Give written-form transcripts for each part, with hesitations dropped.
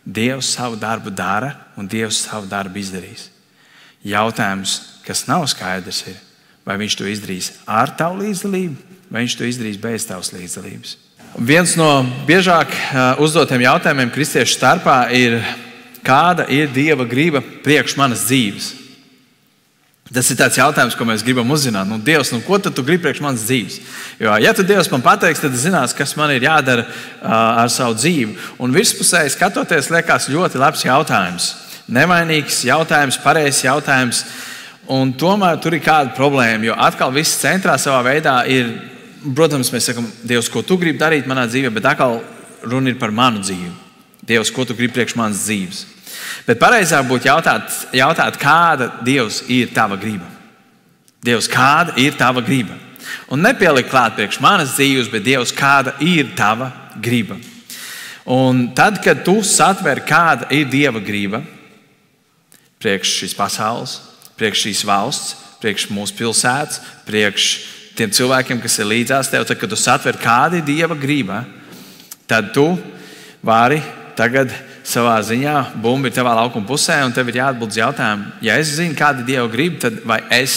Dievs savu darbu dara un Dievs savu darbu izdarīs. Jautājums, kas nav skaidrs, ir, vai viņš to izdarīs ar tavu līdzdalību, vai viņš to izdarīs bez tavas līdzdalības. Viens no biežāk uzdotiem jautājumiem kristiešu starpā ir, kāda ir Dieva griba priekš manas dzīves? Tas ir tāds jautājums, ko mēs gribam uzzināt. Dievs, ko tad tu gribi priekš manas dzīves? Jo, ja tu Dievs man pateiks, tad es zinās, kas man ir jādara ar savu dzīvi. Un virspusēji skatoties, liekas ļoti labs jautājums. Nevainīgs jautājums, pareizs jautājums. Un tomēr tur ir kāda problēma, jo atkal viss centrā savā veidā ir, protams, mēs sakam, Dievs, ko tu gribi darīt manā dzīvē, bet atkal runa ir par manu dzīvi. Dievs, ko tu gribi priekš manas dzīves? Bet pareizāk būtu jautāt, kāda Dievs ir tava griba. Dievs, kāda ir tava griba? Un nepielikt klāt priekš manas dzīves, bet Dievs, kāda ir tava griba? Un tad, kad tu satver, kāda ir Dieva griba priekš šīs pasaules, priekš šīs valsts, priekš mūsu pilsētas, priekš tiem cilvēkiem, kas ir līdzās tev, tad, kad tu satver, kāda ir Dieva griba, tad tu vari tagad savā ziņā bumba ir tavā laukuma pusē, un tev ir jāatbild uz jautājumu, ja es zinu, kāda ir Dieva griba, tad vai es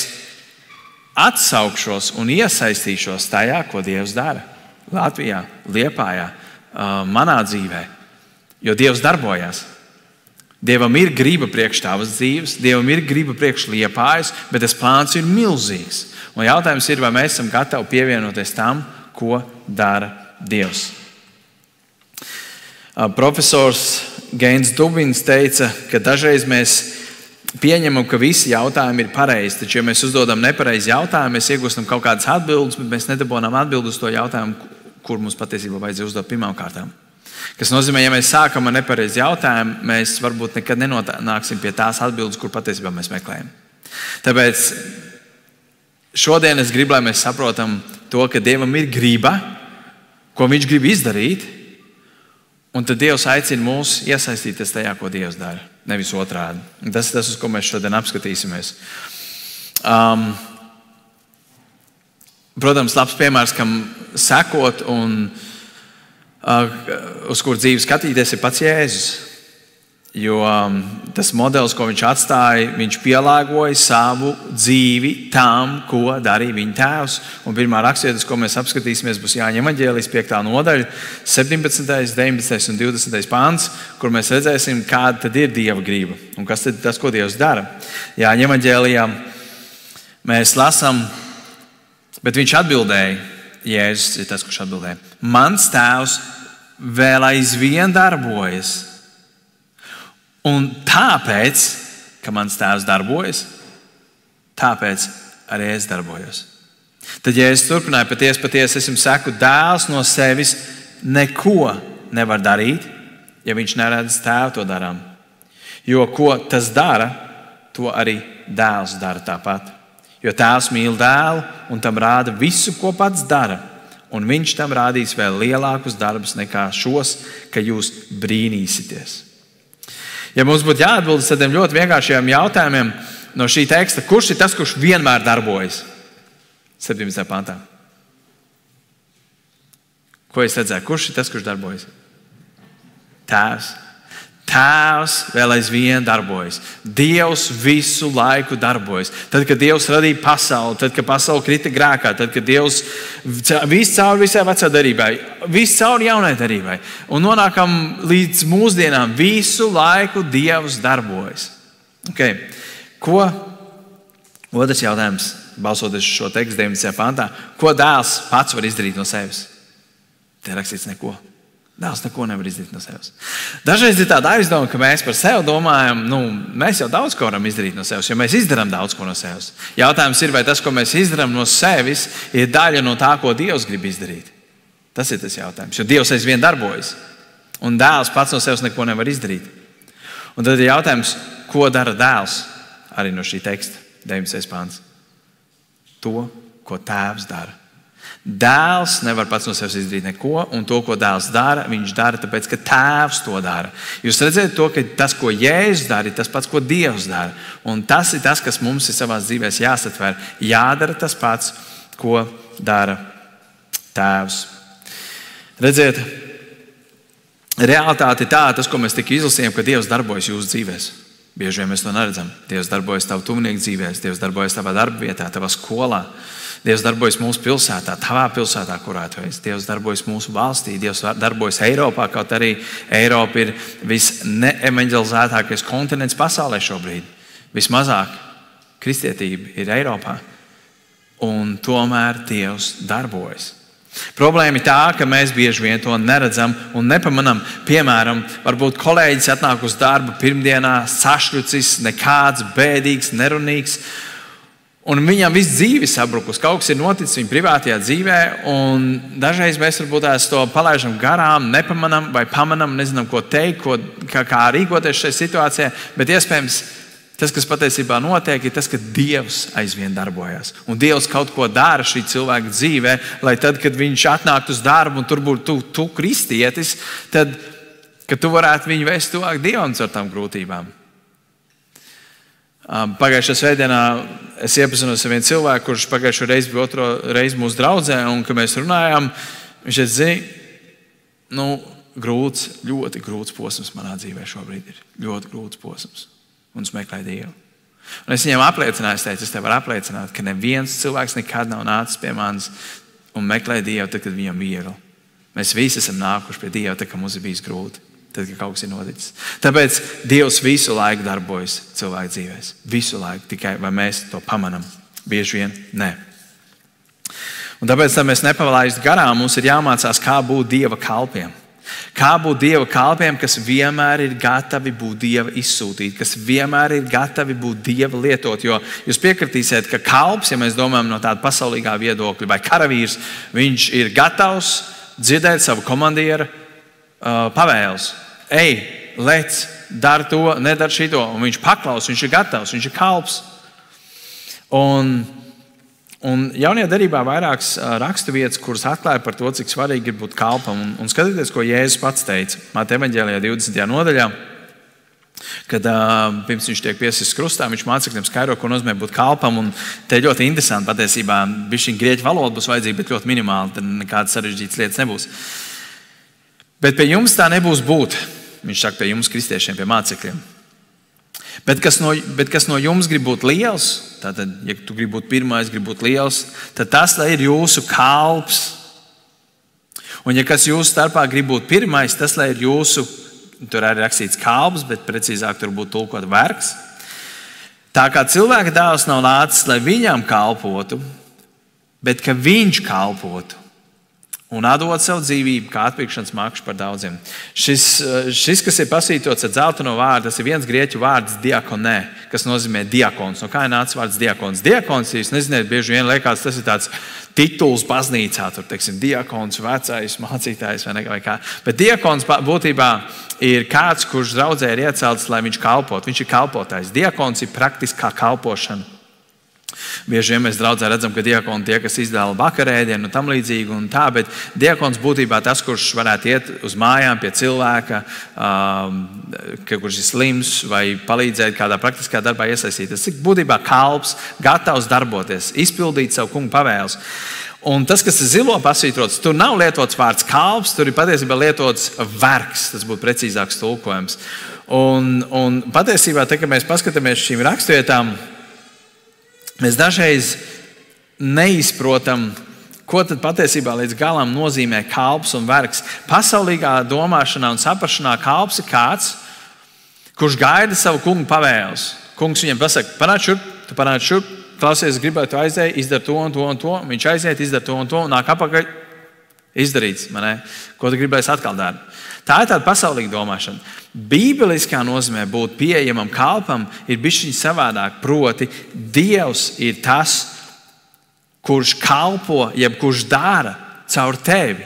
atsaukšos un iesaistīšos tajā, ko Dievs dara Latvijā, Liepājā, manā dzīvē. Jo Dievs darbojas. Dievam ir griba priekš tavas dzīves, Dievam ir griba priekš Liepājas, bet tas plāns ir milzīgs. Un jautājums ir, vai mēs esam gatavi pievienoties tam, ko dara Dievs. Profesors Gains Dubins teica, ka dažreiz mēs pieņemam, ka visi jautājumi ir pareizi, taču, ja mēs uzdodam nepareizi jautājumu, mēs iegūstam kaut kādas atbildes, bet mēs nedabūnām atbildi uz to jautājumu, kur mums patiesībā vajadzēja uzdot pirmām kārtām. Kas nozīmē, ja mēs sākam ar nepareizi jautājumu, mēs varbūt nekad nenonāksim pie tās atbildes, kur patiesībā mēs meklējam. Tāpēc šodien es gribu, lai mēs saprotam to, ka Dievam ir griba, ko Viņš grib izdarīt. Un tad Dievs aicina mūs iesaistīties tajā, ko Dievs dara, nevis otrādi. Tas ir tas, uz ko mēs šodien apskatīsimies. Protams, labs piemērs, kam sekot un uz kur dzīvi skatīties, ir pats Jēzus. Jo tas modelis, ko viņš atstāja, viņš pielāgoja savu dzīvi tam, ko darīja viņa tēvs. Un pirmā raksturvieta, ko mēs apskatīsimies, būs Jāņa evaņģēlijas 5. nodaļa, 17., 19. un 20. pāns, kur mēs redzēsim, kāda tad ir Dieva griba un kas tad ir tas, ko Dievs dara. Jāņa evaņģēlijā mēs lasām, bet viņš atbildēja, Jēzus ir tas, kurš atbildēja: mans tēvs vēl aizvien darbojas. Un tāpēc, ka mans tēvs darbojas, tāpēc arī es darbojos. Tad, ja es turpināju, patiesi es jums saku, dēls no sevis neko nevar darīt, ja viņš neredz tēvu to darām. Jo ko tas dara, to arī dēls dara tāpat. Jo tēvs mīl dēlu un tam rāda visu, ko pats dara. Un viņš tam rādīs vēl lielākus darbus nekā šos, ka jūs brīnīsieties. Ja mums būtu jāatbild uz tādiem ļoti vienkāršiem jautājumiem no šī teksta, kurš ir tas, kurš vienmēr darbojas? 17. pantā. Ko es redzēju? Kurš ir tas, kurš darbojas? Tēvs. Tēvs vēl aizvien darbojas. Dievs visu laiku darbojas. Tad, kad Dievs radīja pasauli, tad, kad pasauli krita grēkā, tad, kad Dievs viss cauri visai vecā darībai, viss cauri jaunai darībai. Un nonākam līdz mūsdienām, visu laiku Dievs darbojas. Okay. Ko? Otrs jautājums, balsoties uz šo tekstu 19. pantā. Ko dēls pats var izdarīt no sevis? Te rakstīts neko. Dēls neko nevar izdarīt no sevis. Dažreiz ir tāda aizdoma, ka mēs par sevi domājam, mēs jau daudz ko varam izdarīt no sevis, jo mēs izdarām daudz ko no sevis. Jautājums ir, vai tas, ko mēs izdarām no sevis, ir daļa no tā, ko Dievs grib izdarīt. Tas ir tas jautājums, jo Dievs aizvien darbojas. Un dēls pats no sevis neko nevar izdarīt. Un tad ir jautājums, ko dara dēls arī no šī teksta, 19. pāns. To, ko tēvs dara. Dēls nevar pats no sevis izdarīt neko, un to, ko dēls dara, viņš dara tāpēc, ka tēvs to dara. Jūs redzat to, ka tas, ko Jēzus dara, ir tas pats, ko Dievs dara. Un tas ir tas, kas mums ir savās dzīvēs jāsatver. Jādara tas pats, ko dara tēvs. Redziet, realitāte ir tā, tas, ko mēs tikko izlasījām, ka Dievs darbojas jūsu dzīvēs. Bieži vien mēs to neredzam. Dievs darbojas tavu tuvinieku dzīvēs, Dievs darbojas tavā darba vietā, tavā skolā. Dievs darbojas mūsu pilsētā, tavā pilsētā, kurā tu esi. Dievs darbojas mūsu valstī, Dievs darbojas Eiropā, kaut arī Eiropa ir visneevanģelizētākais kontinents pasaulē šobrīd. Vismazāk kristietība ir Eiropā. Un tomēr Dievs darbojas. Problēma ir tā, ka mēs bieži vien to neredzam un nepamanām. Piemēram, varbūt kolēģis atnāk uz darbu pirmdienā, sašļucis, nekāds, bēdīgs, nerunīgs. Un viņam viss dzīve sabrukus. Kaut kas ir noticis viņa privātajā dzīvē, un dažreiz mēs varbūt to palaidām garām, nepamanām vai pamanām, nezinām, ko teikt, kā rīkoties šajā situācijā. Bet iespējams, tas, kas patiesībā notiek, ir tas, ka Dievs aizvien darbojas. Un Dievs kaut ko dara šī cilvēka dzīvē, lai tad, kad viņš atnāktu uz darbu un tur būtu tu kristietis, tad, kad tu varētu viņu vēst tuvāk Dievam ar tām grūtībām. Pagājušajā svētdienā es iepazinos ar vienu cilvēku, kurš pagājušo reizi bija otro reizi mūsu draudzē, un kad mēs runājām, viņš zina, grūts, ļoti grūts posms manā dzīvē šobrīd ir. Ļoti grūts posms. Un es meklēju Dievu. Un es viņam apliecināju, es teicu, es tev varu apliecināt, ka neviens cilvēks nekad nav nācis pie manis un meklēja Dievu, tad, kad viņam viegli. Mēs visi esam nākuši pie Dieva, tad, kad mums ir bijis grūti. Tad, kad kaut kas ir noticis. Tāpēc Dievs visu laiku darbojas cilvēku dzīvēs. Visu laiku, tikai vai mēs to pamanām? Bieži vien nē. Un tāpēc, lai mēs nepalaistu garām, mums ir jāmācās, kā būt Dieva kalpiem. Kā būt Dieva kalpiem, kas vienmēr ir gatavi būt Dieva izsūtīti, kas vienmēr ir gatavi būt Dieva lietot. Jo jūs piekritīsiet, ka kalps, ja mēs domājam no tāda pasaulīgā viedokļa, vai karavīrs, viņš ir gatavs dzirdēt savu komandieru pavēles. Ej, lec, dari to, nedari šito. Un viņš paklaus, viņš ir gatavs, viņš ir kalps. Un jaunajā derībā vairākas raksturvietas, kuras atklāja par to, cik svarīgi ir būt kalpam. Un skatieties, ko Jēzus pats teica Mateja evaņģēlijā 20. nodaļā, kad pirms viņš tiek piesists krustā, viņš mācekļiem skaidro, ko nozīmē būt kalpam. Un te ir ļoti interesanti patiesībā. Bišķiņ grieķu valoda būs vajadzīga, bet ļoti minimāli. Tad nekādas sarežģītas lietas nebūs. Bet pie jums tā nebūs būt. Viņš saka, pie jums kristiešiem, pie mācekļiem. Bet kas no jums grib būt liels, tātad, ja tu gribi būt pirmais, grib būt liels, tad tas ir jūsu kalps. Un ja kas jūsu starpā grib būt pirmais, tas ir jūsu, tur arī rakstīts kalps, bet precīzāk tur būtu tulkot vergs. Tā kā cilvēka dēls nav nācis, lai viņam kalpotu, bet ka viņš kalpotu un atdot savu dzīvību kā atpirkšanas maksu par daudziem. Šis, kas ir pasvītrots ar dzelteno vārdu, tas ir viens grieķu vārds diakonē, kas nozīmē diakons. No kā ir nācis vārds diakons? Diakons, jūs nezināt, bieži vien liekas, tas ir tāds tituls baznīcā, tur, teiksim, diakons, vecais mācītājs vai kā. Bet diakons būtībā ir kāds, kurš draudzē ir iecelts, lai viņš kalpot. Viņš ir kalpotājs. Diakons ir praktiskā kalpošana. Bieži vien mēs draudzē redzam, ka diakoni tie, kas izdala vakarēdienu un tam līdzīgi un tā, bet diakons būtībā tas, kurš varētu iet uz mājām pie cilvēka, kurš ir slims vai palīdzēt kādā praktiskā darbā iesaistīties. Tas ir būtībā kalps, gatavs darboties, izpildīt savu kungu pavēles. Un tas, kas ir zilo pasvītrots, tur nav lietots vārds kalps, tur ir patiesībā lietots vergs, tas būtu precīzāks tulkojums. Un patiesībā, te, kad mēs paskatāmies šīm rakstvietām, mēs dažreiz neizprotam, ko tad patiesībā līdz galam nozīmē kalps un vergs. Pasaulīgā domāšanā un saprašanā kalps ir kāds, kurš gaida savu kungu pavēles. Kungs viņam pasaka, panāc šurp, tu panāc šurp, klausies, gribētu aiziet, izdara to un to un to. Viņš aiziet, izdara to un to, un nāk apakaļ, izdarīts. Ko tu gribēsi atkal darīt? Tā ir tāda pasaulīga domāšana. Bībeliskā nozīmē būt pieejamam kalpam ir bišķiņ savādāk. Proti, Dievs ir tas, kurš kalpo, jeb kurš dara caur tevi.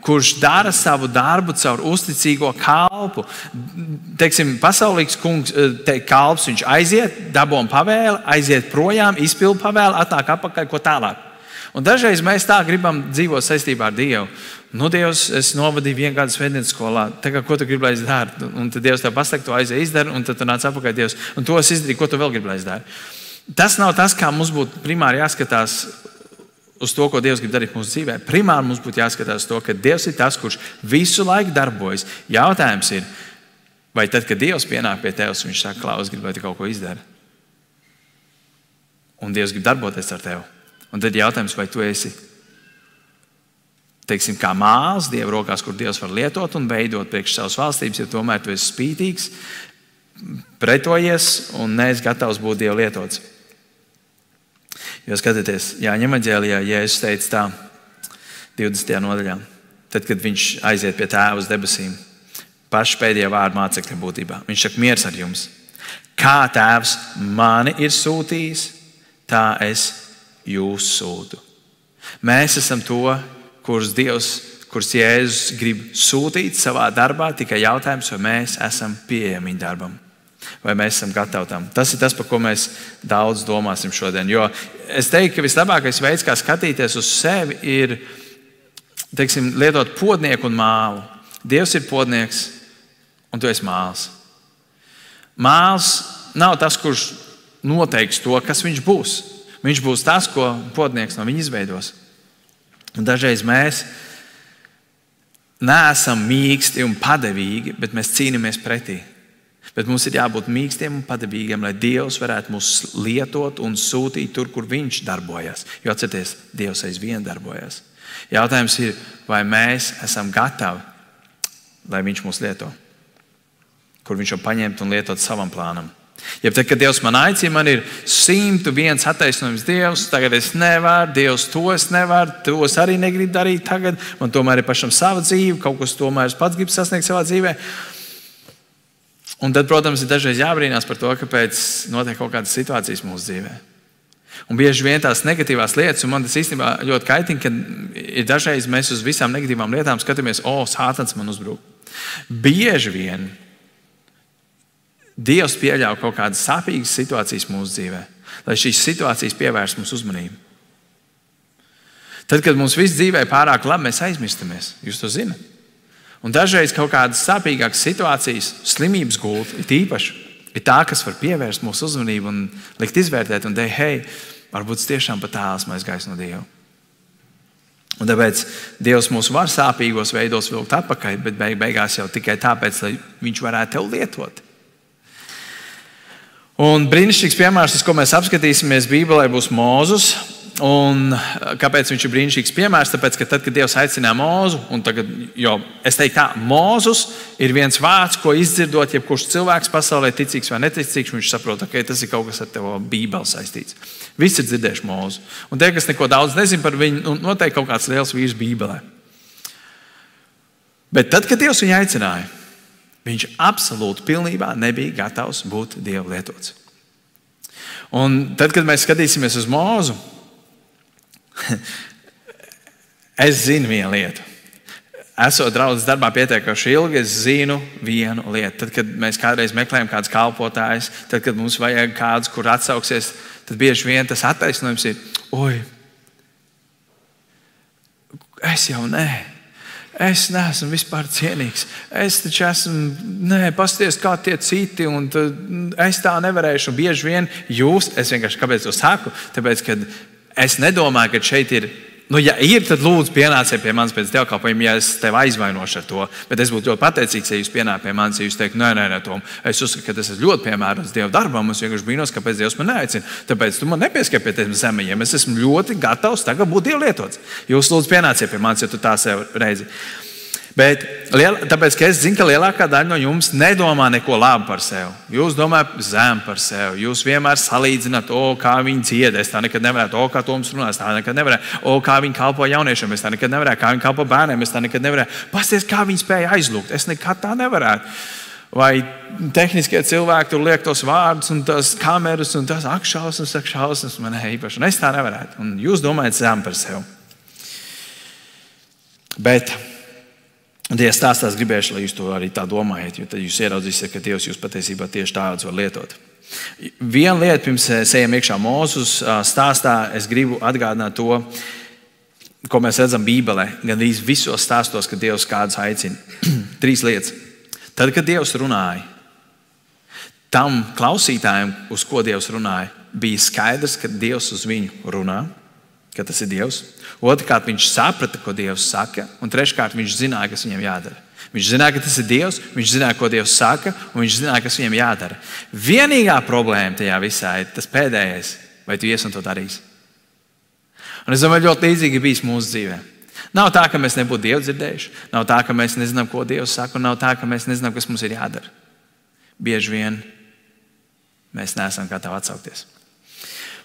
Kurš dara savu darbu caur uzticīgo kalpu. Teiksim, pasaulīgs kalps, viņš aiziet, dabū pavēli, aiziet projām, izpild pavēli, atnāk apakaļ, ko tālāk. Un dažreiz mēs tā gribam dzīvot saistībā ar Dievu. Dievs, es novadīju 1 gadu svētdienas skolā. Tagad, ko tu gribi, lai es daru? Un tad Dievs tev pasaka, to aiziet, izdara, un tad tu nāc apakaļ Dievs. Un to es izdarīju, ko tu vēl gribi, lai es daru? Tas nav tas, kā mums būtu primāri jāskatās uz to, ko Dievs grib darīt mūsu dzīvē. Primāri mums būtu jāskatās to, ka Dievs ir tas, kurš visu laiku darbojas. Jautājums ir, vai tad, kad Dievs pienāk pie tevis, viņš saka, Klaus, grib, lai tu kaut ko izdari. Un Dievs grib darboties ar tevi. Un tad jautājums, vai tu esi, teiksim, kā māls Dieva rokās, kur Dievs var lietot un veidot priekš savas valstības, ja tomēr tu esi spītīgs, pretojies un neesi gatavs būt Dieva lietots. Jo skatieties, Jāņa evaņģēlijā Jēzus teica tā, 20. nodaļā, tad, kad viņš aiziet pie Tēva uz debesīm, paši pēdējie vārdi mācekļiem būtībā. Viņš saka, miers ar jums. Kā Tēvs mani ir sūtījis, tā es jūs sūtu. Mēs esam to, kurus Jēzus grib sūtīt savā darbā, tikai jautājums, vai mēs esam pieejami viņa darbam. Vai mēs esam gatavi tam? Tas ir tas, par ko mēs daudz domāsim šodien. Jo es teiktu, ka vislabākais veids, kā skatīties uz sevi, ir, teiksim, lietot podnieku un mālu. Dievs ir podnieks, un tu esi māls. Māls nav tas, kurš noteiks to, kas viņš būs. Viņš būs tas, ko podnieks no viņa izveidos. Un dažreiz mēs neesam mīksti un padevīgi, bet mēs cīnāmies pretī. Bet mums ir jābūt mīkstiem un padevīgiem, lai Dievs varētu mūs lietot un sūtīt tur, kur viņš darbojas. Jo atcerieties, Dievs aizvien darbojas. Jautājums ir, vai mēs esam gatavi, lai viņš mūs lieto? Kur viņš jau paņemt un lietot savam plānam. Ja tad, kad Dievs man aicina, man ir 101 attaisnojums Dievs, tagad es nevaru, Dievs to es nevaru, to es arī negribu darīt tagad, man tomēr ir pašam sava dzīve, kaut kas tomēr es pats gribu sasniegt savā dzīvē. Un tad, protams, ir dažreiz jābrīnās par to, kāpēc notiek kaut kādas situācijas mūsu dzīvē. Un bieži vien tās negatīvās lietas, un man tas īstenībā ļoti kaitina, ka ir dažreiz mēs uz visām negatīvām lietām skatāmies, Sātans man uzbruk. Bieži vien Dievs pieļauj kaut kādas sāpīgas situācijas mūsu dzīvē, lai šīs situācijas pievērst mūsu uzmanību. Tad, kad mums viss dzīvē pārāk labi, mēs aizmirstamies. Jūs to zināt? Un dažreiz kaut kādas sāpīgākas situācijas, slimības gulta, ir īpaši, ir tā, kas var pievērst mūsu uzmanību un likt izvērtēt un teikt, hei, varbūt tiešām pat tāls mēs gājis no Dieva. Un tāpēc Dievs mūs var sāpīgos veidos vilkt atpakaļ, bet beigās jau tikai tāpēc, lai viņš varētu tevi lietot. Un brīnišķīgs piemērs, ko mēs apskatīsimies Bībelē, būs Mūzes. Un kāpēc viņš ir brīnišķīgs piemērs? Tāpēc, ka tad, kad Dievs aicināja Mūzu, un tagad, jo es teiktu tā, Mūzus ir viens vārds, ko izdzirdot jebkurš cilvēks pasaulē, ticīgs vai neticīgs, viņš saprot, ka tas ir kaut kas ar tevo Bībeli saistīts. Visi ir dzirdējuši Mūzu. Un tie, kas neko daudz nezin par viņu, noteikti kaut kāds liels vīrs Bībelē. Bet tad, kad Dievs viņu aicināja, viņš absolūti pilnībā nebija gatavs būt Dieva lietots. Un tad, kad mēs skatīsimies uz Mūzu, es zinu vienu lietu. Esot draudzes darbā pietiekoši ilgi, es zinu vienu lietu. Tad, kad mēs kādreiz meklējam kādus kalpotājus, tad, kad mums vajag kādus, kur atsauksies, tad bieži vien tas attaisnojums ir, es jau es neesmu vispār cienīgs. Es taču esmu, pasties kā tie citi, un es tā nevarēšu. Un bieži vien es vienkārši, kāpēc to saku? Tāpēc, ka es nedomāju, ka šeit ir, ja ir, tad lūdzu pienāciet pie manis pēc dievkalpojuma, ja es tevi aizvainošu ar to. Bet es būtu ļoti pateicīgs, ja jūs pienākat pie manis, ja jūs teiktu, nē, Tom, es uzskatu, ka tas ir ļoti piemērots Dieva darbam, es vienkārši brīnos, kāpēc Dievs man neaicina. Tāpēc tu man nepieskaries pie tiem zemajiem. Es esmu ļoti gatavs tagad būt Dieva lietots. Jūs lūdzu pienāciet pie manis, ja tu tā sev reizi. Bet tāpēc, ka es zinu, ka lielākā daļa no jums nedomā neko labu par sevi. Jūs domājat zem par sevi. Jūs vienmēr salīdzināt, kā viņi dzied. Es tā nekad nevarētu, kā Toms runā, es tā nekad nevarētu. Kā viņi kalpo jauniešiem, es tā nekad nevarētu. Kā viņi kalpo bērniem, es tā nekad nevarētu. Pasties, kā viņi spēja aizlūgt. Es nekad tā nevarētu. Vai tehniskie cilvēki tur liek tos vārdus un tās kameras un tās šausmas, man īpaši. Un es tā nevarētu. Un jūs domājat zem par sevi. Bet ja stāstās gribēšu, lai jūs to arī tā domājat, jo tad jūs ieraudzīsiet, ka Dievs jūs patiesībā tieši tādus var lietot. Viena lieta, pirms ejam iekšā Mūzes stāstā, es gribu atgādināt to, ko mēs redzam Bībelē, gan arī visos stāstos, kad Dievs kādus aicina. 3 lietas. Tad, kad Dievs runāja, tam klausītājiem, uz ko Dievs runāja, bija skaidrs, ka Dievs uz viņu runā, ka tas ir Dievs. Otrkārt, viņš saprata, ko Dievs saka. Un treškārt, viņš zināja, kas viņam jādara. Viņš zināja, ka tas ir Dievs, viņš zināja, ko Dievs saka, un viņš zināja, kas viņam jādara. Vienīgā problēma tajā visā ir tas pēdējais, vai tu ies un to darīsi. Un es domāju, ļoti līdzīgi bijis mūsu dzīvē. Nav tā, ka mēs nebūtu Dievu dzirdējuši, nav tā, ka mēs nezinām, ko Dievs saka, un nav tā, ka mēs nezinām, kas mums ir jādara. Bieži vien mēs neesam gatavi atsaukties.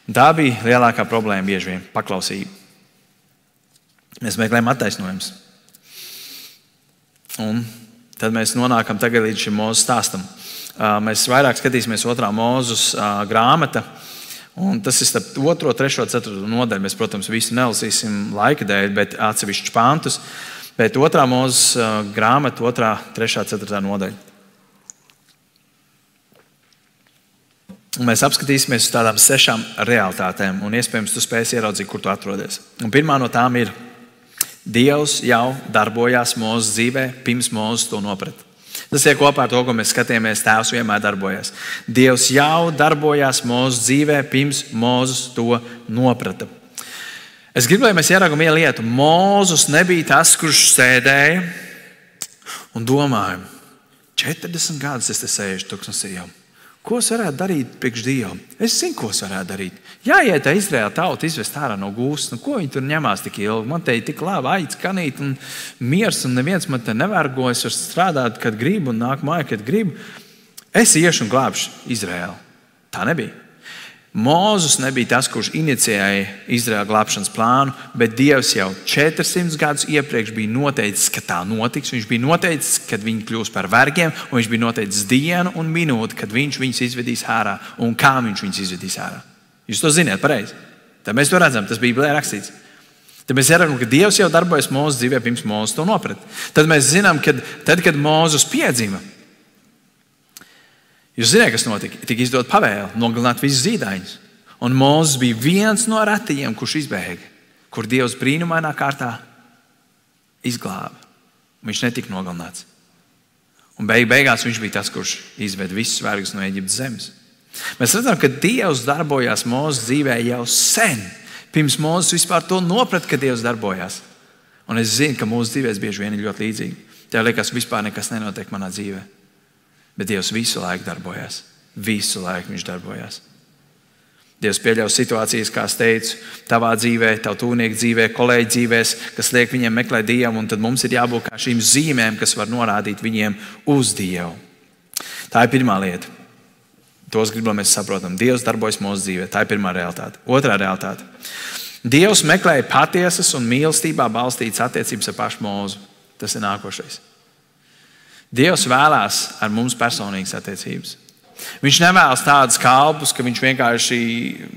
Un tā bija lielākā problēma bieži vien - paklausība. Mēs meklējam attaisnojumus. Un tad mēs nonākam tagad līdz šim Mūzes stāstam. Mēs vairāk skatīsimies 2. Mūzes grāmata. Un tas ir starp 2., 3., 4. nodaļu. Mēs, protams, visu nelasīsim laika dēļ, bet atsevišķus pantus. Bet 2. Mūzes grāmata, 2., 3., 4. nodaļa. Un mēs apskatīsimies uz tādām 6 realitātēm. Un iespējams, tu spēsi ieraudzīt, kur tu atrodies. Un pirmā no tām ir: Dievs jau darbojās Mūzes dzīvē, pirms Mūzes to noprata. Tas ir kopā ar to, ko mēs skatījāmies. Tēvs vienmēr darbojas. Dievs jau darbojās Mūzes dzīvē, pirms Mūzes to noprata. Es gribu, lai mēs ieraugam vienu lietu. Mūzes nebija tas, kurš sēdēja un domāja, 40 gadus es te sēžu tuksnesī. Ko es varētu darīt priekš Dievam? Es zinu, ko es varētu darīt. Jāiet Izraēla tauta izvest ārā no gūstas. Ko viņi tur ņemās tik ilgi? Man te ir tik labi aiz kanīt un miers, un neviens man te nevergojas. Es varu strādāt, kad gribu, un nāk mājā, kad gribu. Es iešu un glābšu Izraēlu. Tā nebija. Mūzes nebija tas, kurš inicijēja Izraēla glābšanas plānu, bet Dievs jau 400 gadus iepriekš bija noteicis, ka tā notiks. Viņš bija noteicis, kad viņi kļūs par vergiem, un viņš bija noteicis dienu un minūti, kad viņš viņus izvedīs ārā un kā viņš viņus izvedīs ārā. Jūs to zināt pareizi. Tad mēs to redzam, tas bija Bībelē rakstīts. Tad mēs redzam, ka Dievs jau darbojas Mūzes dzīvē, pirms Mūzes to noprata. Tad mēs zinām, ka tad, kad Mūzes piedzima, jūs zināt, kas notika? Tika izdot pavēle nogalināt visus zīdaiņus. Un Mūzes bija viens no retajiem, kurš izbēga, kur Dievs brīnumainā kārtā izglāba. Viņš netika nogalināts. Un beigās viņš bija tas, kurš izved visus vergus no Eģiptes zemes. Mēs redzam, ka Dievs darbojās Mūzes dzīvē jau sen, pirms Mūzes vispār to noprata, ka Dievs darbojās. Un es zinu, ka mūsu dzīvēs bieži vien ir ļoti līdzīgi. Tev liekas, vispār nekas nenotiek manā dzīvē. Bet Dievs visu laiku darbojās. Visu laiku viņš darbojās. Dievs pieļauj situācijas, kā es teicu, tavā dzīvē, tavu tuvnieku dzīvē, kolēģu dzīvēs, kas liek viņiem meklēt Dievu, un tad mums ir jābūt kā šīm zīmēm, kas var norādīt viņiem uz Dievu. Tā ir pirmā lieta. Tos gribu, lai mēs saprotam. Dievs darbojas mūsu dzīvē. Tā ir pirmā realitāte. Otrā realitāte. Dievs meklēja patiesas un mīlestībā balstītas attiecības ar pašu Mūzu. Tas ir nākošais. Dievs vēlās ar mums personīgas attiecības. Viņš nevēlas tādus kalpus, ka viņš vienkārši,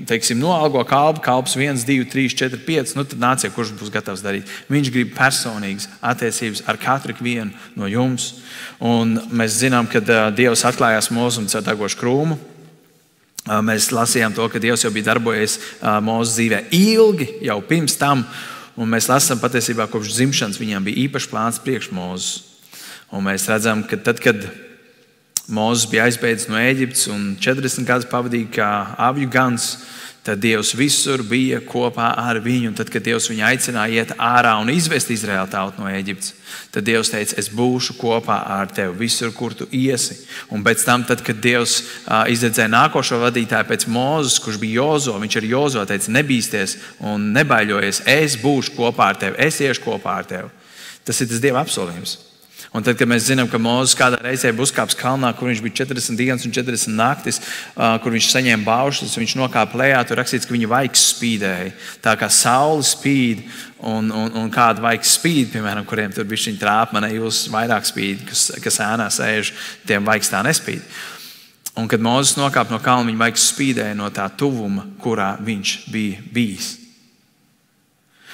teiksim, noalgo kalpus 1, 2, 3, 4, 5. Nu, tad nāciet, kurš būs gatavs darīt. Viņš grib personīgas attiecības ar katru vienu no jums. Un mēs zinām, ka Dievs atklājās Mūzum caur degošu krūmu. Mēs lasījām to, ka Dievs jau bija darbojies Mūzes dzīvē ilgi, jau pirms tam. Un mēs lasām patiesībā, kopš dzimšanas viņam bija īpašs plāns priekš Mūzes. Un mēs redzam, ka tad, kad Mūzes bija aizbēdzis no Ēģiptes un 40 gadus pavadīja kā avju gans, tad Dievs visur bija kopā ar viņu. Un tad, kad Dievs viņu aicināja iet ārā un izvest Izraēlu tautu no Ēģiptes, tad Dievs teica, es būšu kopā ar tevi visur, kur tu iesi. Un pēc tam, tad, kad Dievs izredzēja nākošo vadītāju pēc Mūzes, kurš bija Jozo, viņš ar Jozo teica, nebīsties un nebaiļojies, es būšu kopā ar tevi, es iešu kopā ar tevi. Tas ir tas Dieva apsolījums. Un tad, kad mēs zinām, ka Mūzes kādā reizē bija uzkāpis kalnā, kur viņš bija 40 dienas un 40 naktis, kur viņš saņēma baušļus, viņš nokāpa lejā, tur rakstīts, ka viņa vaigs spīdēja. Tā kā saule spīd un kāda vaigs spīd, piemēram, kuriem tur bišķiņ trāp, man jūs vairāk spīd, kas ēnā sēž, tiem vaigs tā nespīd. Un kad Mūzes nokāpa no kalna, viņa vaigs spīdēja no tā tuvuma, kurā viņš bija bijis.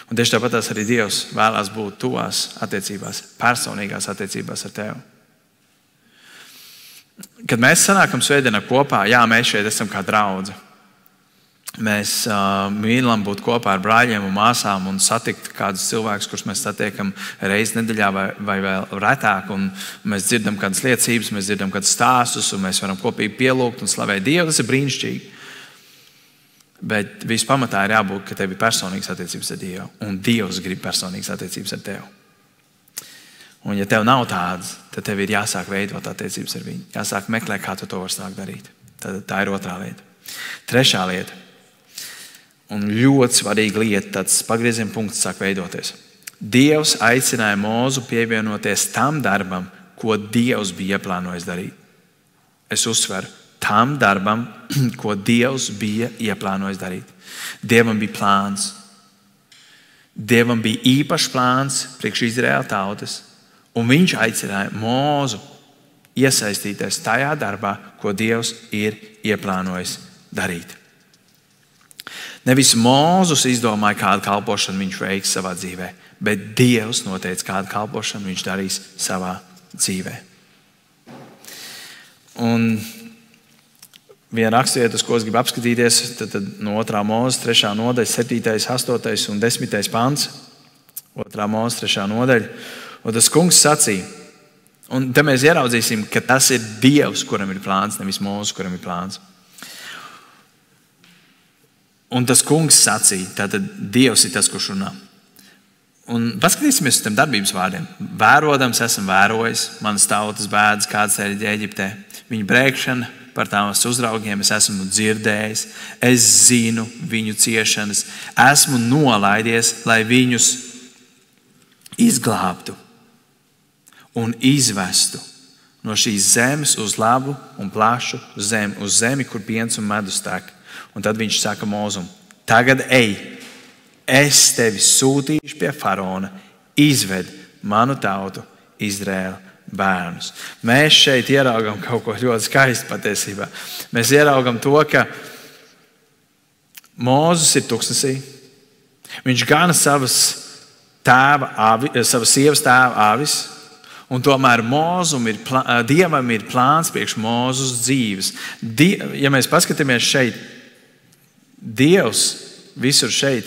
Un tieši tāpatās arī Dievs vēlās būt tuvās attiecībās, personīgās attiecībās ar tevi. Kad mēs sanākam svētdienā kopā, jā, mēs šeit esam kā draudze. Mēs mīlam būt kopā ar brāļiem un māsām un satikt kādus cilvēkus, kurus mēs satiekam reizi nedēļā vai vēl retāk. Un mēs dzirdam kādas liecības, mēs dzirdam kādus stāstus un mēs varam kopīgi pielūgt un slavēt Dievu. Tas ir brīnišķīgi. Bet vispamatā ir jābūt, ka tev ir personīgas attiecības ar Dievu. Un Dievs grib personīgas attiecības ar tevi. Un ja tev nav tādas, tad tev ir jāsāk veidot attiecības ar viņu. Jāsāk meklēt, kā tu to vari sākt darīt. Tad tā ir otrā lieta. Trešā lieta. Un ļoti svarīga lieta, tāds pagrieziena punkts sāk veidoties. Dievs aicināja Mūzu pievienoties tam darbam, ko Dievs bija ieplānojis darīt. Es uzsveru, tam darbam, ko Dievs bija ieplānojis darīt. Dievam bija plāns. Dievam bija īpašs plāns priekš Izraēla tautas, un viņš aicināja Mūzu iesaistīties tajā darbā, ko Dievs ir ieplānojis darīt. Nevis Mūzus izdomāja, kādu kalpošanu viņš veiks savā dzīvē, bet Dievs noteica, kādu kalpošanu viņš darīs savā dzīvē. Un viena rakstvieta, uz ko es gribu apskatīties, tad no 2. Mūzes 3. nodaļa, 7., 8. un 10. pants. 2. Mūzes 3. nodaļa. Un tas kungs sacīja, un te mēs ieraudzīsim, ka tas ir Dievs, kuram ir plāns, nevis Mūzes, kuram ir plāns. Un tas kungs sacīja, tātad Dievs ir tas, kurš runā. Un paskatīsimies uz tiem darbības vārdiem. Vērodams esmu vērojis, manas tautas bēdas, kādas ir Ēģiptē. Viņa brēkšana par tās uzraugiem es esmu dzirdējis. Es zinu viņu ciešanas. Esmu nolaidies, lai viņus izglābtu un izvestu no šīs zemes uz labu un plašu zemi, uz zemi, kur piens un medus tek. Un tad viņš saka Mūzum, tagad ej, es tevi sūtīšu pie faraona, izved manu tautu Izraēlu bērnus. Mēs šeit ieraugam kaut ko ļoti skaistu patiesībā. Mēs ieraugam to, ka Mūzes ir tuksnesī. Viņš gana savas sievas tēva avis, un tomēr Dievam ir plāns priekš Mūzes dzīves. Ja mēs paskatāmies šeit, Dievs visur šeit.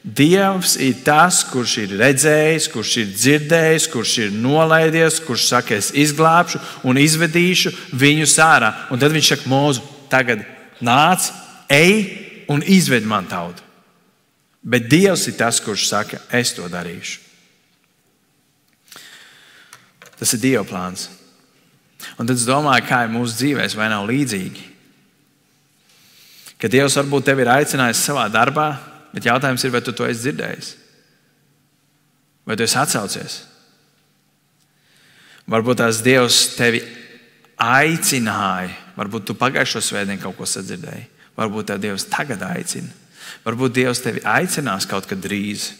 Dievs ir tas, kurš ir redzējis, kurš ir dzirdējis, kurš ir nolaidies, kurš saka, es izglābšu un izvedīšu viņus ārā. Un tad viņš saka, Mūzu, tagad nāc, ej un izved man tautu. Bet Dievs ir tas, kurš saka, es to darīšu. Tas ir Dieva plāns. Un tad es domāju, kā ir mūsu dzīvēs, vai nav līdzīgi. Ka Dievs varbūt tevi ir aicinājis savā darbā, bet jautājums ir, vai tu to esi dzirdējis? Vai tu esi atsaucies? Varbūt tās Dievs tevi aicināja, varbūt tu pagājušo svētdienu kaut ko sadzirdēji. Varbūt tev Dievs tagad aicina. Varbūt Dievs tevi aicinās kaut kad drīz.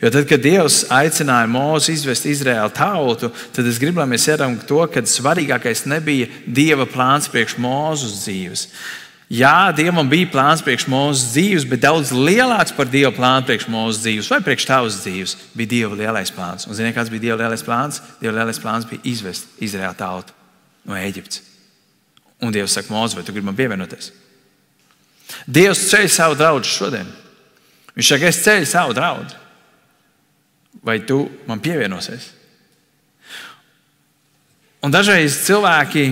Jo tad, kad Dievs aicināja Mūzu izvest Izraēlu tautu, tad es gribu, lai mēs ieraudzām to, ka svarīgākais nebija Dieva plāns priekš Mūzes dzīves. Jā, Dievam bija plāns priekš Mūzes dzīves, bet daudz lielāks par Dieva plānu priekš Mūzes dzīves vai priekš tavas dzīves bija Dieva lielais plāns. Un ziniet, kāds bija Dieva lielais plāns? Dieva lielais plāns bija izvest Izraēlu tautu no Ēģiptes. Un Dievs saka, Mūzu, vai tu gribi man pievienoties? Dievs ceļ savu draugu šodien. Viņš saka, es ceļu savu draugu. Vai tu man pievienosies? Un dažreiz cilvēki,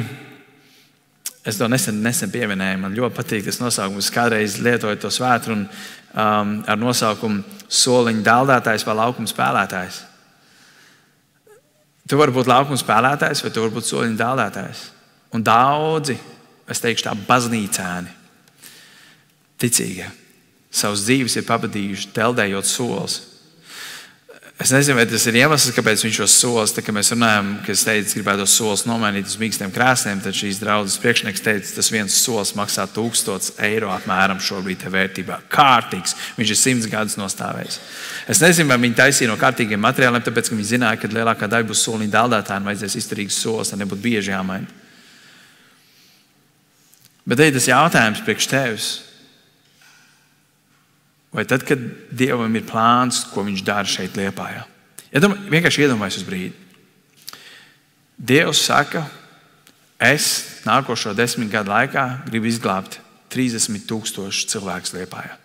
es to nesen pieminēju, man ļoti patīk tas nosaukums. Es kādreiz lietoju to svētkrunu ar nosaukumu soliņu daldētājs vai laukuma spēlētājs. Tu vari būt laukuma spēlētājs vai tu vari būt soliņu daldētājs. Un daudzi, es teikšu tā, baznīcēni, ticīgie, savas dzīves ir pavadījuši deldējot solis. Es nezinu, vai tas ir iemesls, kāpēc viņš šos solis, tā kā mēs runājam, ka es teicu, gribētu tos solis nomainīt uz mīkstiem krēsliem, tad šīs draudzes priekšnieks teica, tas viens solis maksā 1000 eiro apmēram šobrīd te vērtībā. Kārtīgs. Viņš ir 100 gadus nostāvējis. Es nezinu, vai viņi taisīja no kārtīgiem materiāliem, tāpēc, ka viņi zināja, ka lielākā daļa būs soliņu daldētāji un vajadzēs izturīgs solis, lai nebūtu bieži jāmaina. Bet te ir tas jautājums priekš tevis. Vai tad, kad Dievam ir plāns, ko viņš dara šeit Liepājā? Vienkārši iedomājies uz brīdi. Dievs saka, es nākošo 10 gadu laikā gribu izglābt 30,000 cilvēkus Liepājā.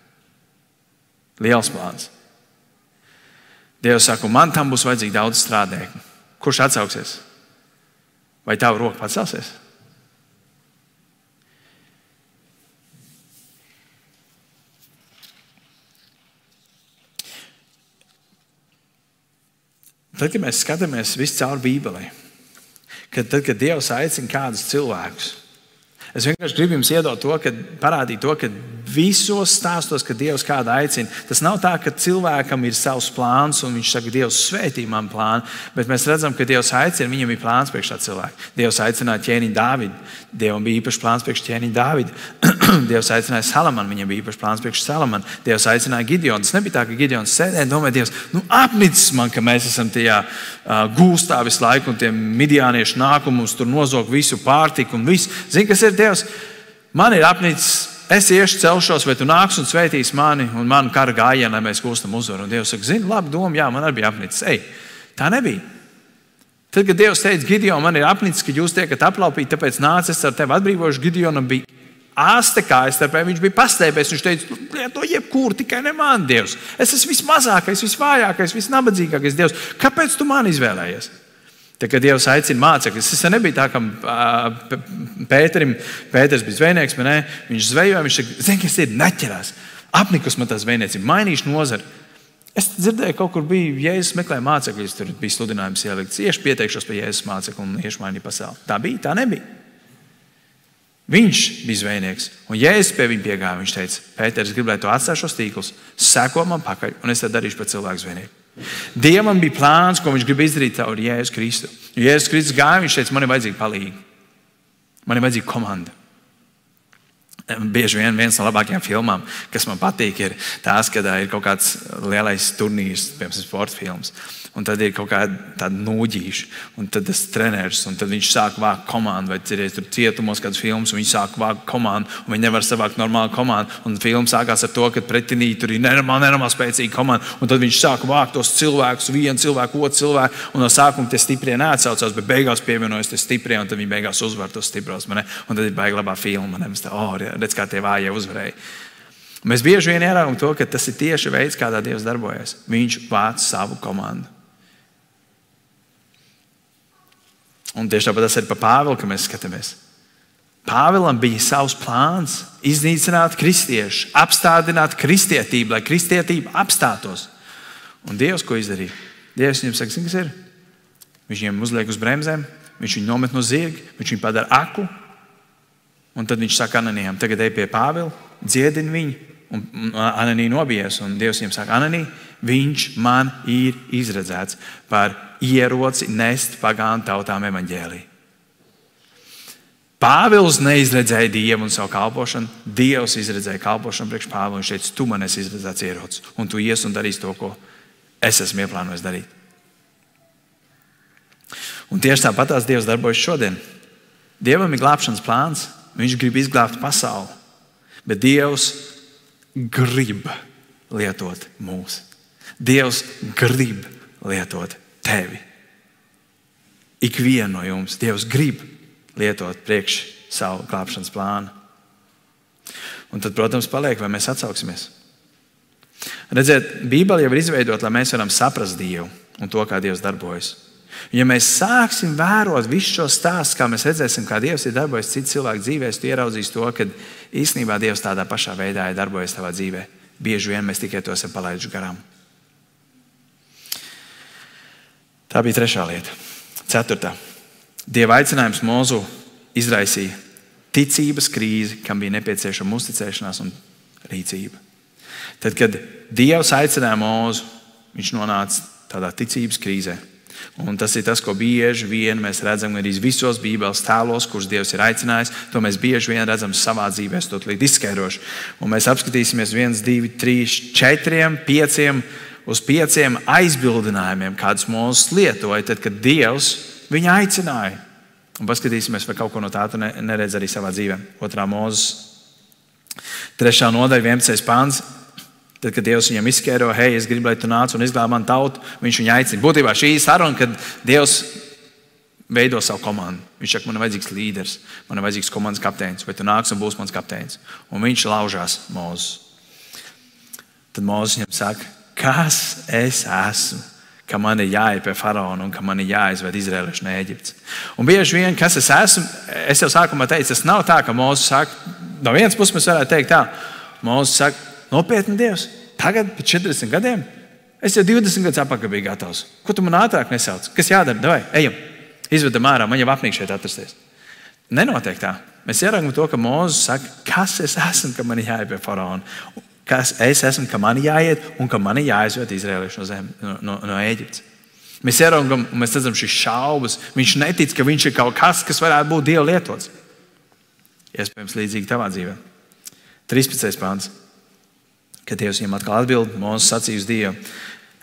Liels plāns. Dievs saka, man tam būs vajadzīgi daudz strādnieku. Kurš atsauksies? Vai tava roka pacelsies? Tad, kad mēs skatāmies visu caur Bībelē, tad, kad Dievs aicina kādus cilvēkus, es vienkārši gribu jums iedot to, parādīt to, ka visos stāstos, kad Dievs kādu aicina, tas nav tā, ka cilvēkam ir savs plāns un viņš saka, Dievs svētī man plānu, bet mēs redzam, ka Dievs aicina, viņam ir plāns priekš tā cilvēka. Dievs aicināja ķēniņu Dāvidu, Dievam bija īpašs plāns priekš ķēniņu Dāvidu. Dievs aicināja Salamanu, viņam bija īpašs plāns priekš Salamanu. Dievs aicināja Gideonu. Tas nebija tā, ka Gideons sēdēja un domāja, Dievs, apnicis man, ka mēs esam tajā gūstā visu laiku un tie midjānieši nāk un mums tur nozog visu pārtiku un visu. Zini, kas ir Dievs? Man ir apnicis. Es iešu, celšos, vai tu nāks un svētīsi mani un manu kara gājienu, lai mēs gūstam uzvaru. Un Dievs saka, zini, labi doma, jā, man arī bija apnicis. Ej, tā nebija. Tad, kad Dievs teica, Gideon, man ir apnicis, ka jūs tiekat aplaupīti, tāpēc nāc, es ar tevi atbrīvošu. Gideonam bija āste kājas, tāpēc viņš bija pastēpējis. Viņš teica, lieto jebkur, tikai ne man, Dievs. Es esmu vismazākais, visvājākais, visnabadzīgākais Dievs. Kāpēc tu mani izvēlējies? Tad, kad Dievs aicina mācekļus, tas nebija tā, ka Pēters bija zvejnieks, viņš zvejoja, viņš teica, zini, kas ir neķerās. Apnikus man tā zvejniecība, mainīšu nozari. Es dzirdēju, kaut kur bija Jēzus meklēja mācekļus, tur bija sludinājums ielikts. Iešu pieteikšos pie Jēzus mācekļu un iešu mainīt pasauli. Tā bija, tā nebija. Viņš bija zvejnieks, un Jēzus pie viņa piegāja. Viņš teica, Pēters, gribu, lai tu atstāj šos tīklus, seko man pakaļ, un es tad darīšu par cilvēku zvejnieku. Dievam bija plāns, ko viņš grib izdarīt caur Jēzu Kristu. Jēzus Kristus gāja, viņš teica, man ir vajadzīga palīga. Man ir vajadzīga komanda. Bieži vien viens no labākajām filmām, kas man patīk, ir tās, kad ir kaut kāds lielais turnīrs, piemēram, sporta films. Un tad ir kaut kāda nūģīša, un tad tas treneris, un tad viņš sāk vākt komandu, vai tur cietumos kādas filmas, un viņš sāk vākt komandu, un viņi nevar savākt normālu komandu. Un filma sākās ar to, ka pretinī tur ir nenormāli spēcīga komanda, un tad viņš sāk vākt tos cilvēkus, vienu cilvēku, otru cilvēku, un no sākuma tie stiprie neatsaucās, bet beigās pievienojas tie stiprie, un tad viņi beigās uzvar tos stipros, un tad ir baigi labā filma, redz, kā tie vājie uzvarēja. Mēs bieži vien ieraugam to, ka tas ir tieši veids, kādā Dievs darbojas. Viņš vāc savu komandu. Un tieši tāpat tas ir par Pāvilu, ka mēs skatāmies. Pāvilam bija savs plāns iznīcināt kristiešus, apstādināt kristietību, lai kristietība apstātos. Un Dievs ko izdarīja? Dievs viņam saka, kas ir? Viņš viņam uzliek uz bremzēm, viņš viņu nomet no zirga, viņš viņu padara aklu. Un tad viņš saka Ananijam, tagad ej pie Pāvila, dziedini viņu. Un Ananija nobijies, un Dievs viņam saka, Ananija, viņš man ir izredzēts par ieroci nest pagānu tautām evaņģēliju. Pāvils neizredzēja Dievu un savu kalpošanu. Dievs izredzēja kalpošanu priekš Pāvila. Viņš teica, tu man esi izredzēts ierocis, un tu ies un darīsi to, ko es esmu ieplānojis darīt. Un tieši tāpatās Dievs darbojas šodien. Dievam ir glābšanas plāns. Viņš grib izglābt pasauli, bet Dievs grib lietot mūs. Dievs grib lietot tevi. Ikvienu no jums Dievs grib lietot priekš savu glābšanas plānu. Un tad, protams, paliek, vai mēs atsauksimies. Redziet, Bībele jau ir izveidota, lai mēs varam saprast Dievu un to, kā Dievs darbojas. Ja mēs sāksim vērot visu šo stāstu, kā mēs redzēsim, kā Dievs ir darbojies citu cilvēku dzīvēs, tu ieraudzīsi to, ka īstenībā Dievs tādā pašā veidā ir darbojies tavā dzīvē. Bieži vien mēs tikai to esam palaiduši garām. Tā bija trešā lieta. Ceturtā. Dieva aicinājums Mozu izraisīja ticības krīzi, kam bija nepieciešama uzticēšanās un rīcība. Tad, kad Dievs aicināja Mozu, viņš nonāca tādā ticības krīzē. Un tas ir tas, ko bieži vien mēs redzam arī visos Bībeles tēlos, kurus Dievs ir aicinājis. To mēs bieži vien redzam savā dzīvē, to līdz izskaidrošu. Un mēs apskatīsimies 1, 2, 3, 4, 5 uz 5 aizbildinājumiem, kādus Mozus lietoja, tad, kad Dievs viņu aicināja. Un paskatīsimies, vai kaut ko no tā tu neredz arī savā dzīvē. 2. Mozus 3. nodaļa, 11. pants. Tad, kad Dievs viņam izskaidro, hei, es gribu, lai tu nāc un izglābi manu tautu, viņš viņu aicina. Būtībā šī ir saruna, kad Dievs veido savu komandu. Viņš saka, man ir vajadzīgs līderis, man ir vajadzīgs komandas kapteinis, vai tu nāks un būs mans kapteinis. Un viņš laužās Mozus. Tad Mozus viņam saka, kas es esmu, ka man ir jāiet pie faraona un ka man ir jāizved izraelieši no Ēģiptes. Un bieži vien, kas es esmu, es jau sākumā teicu, tas nav tā, ka Mozus saka, no vienas puses mēs varētu teikt tā, Mozus saka, nopietni Dievs, tagad pēc 40 gadiem Es jau 20 gadus atpakaļ biju gatavs. Ko tu man ātrāk nesauc? Kas jādara? Davai, ejam, izvedam ārā, man jau apnīk šeit atrasties. Nenotiek tā. Mēs ieraugam to, ka Mūzes saka, kas es esmu, ka man jāiet pie faraona. Kas es esmu, ka man jāiet un ka man jāizved izraēlieši no Ēģiptes. Mēs ieraugam un mēs redzam šīs šaubas. Viņš netic, ka viņš ir kaut kas varētu būt Dieva lietots. Iespējams, līdzīgi tavā dzīvē. 13. pāns. Kad Dievs viņam atkal atbild, Mūzes sacīja uz Dievu.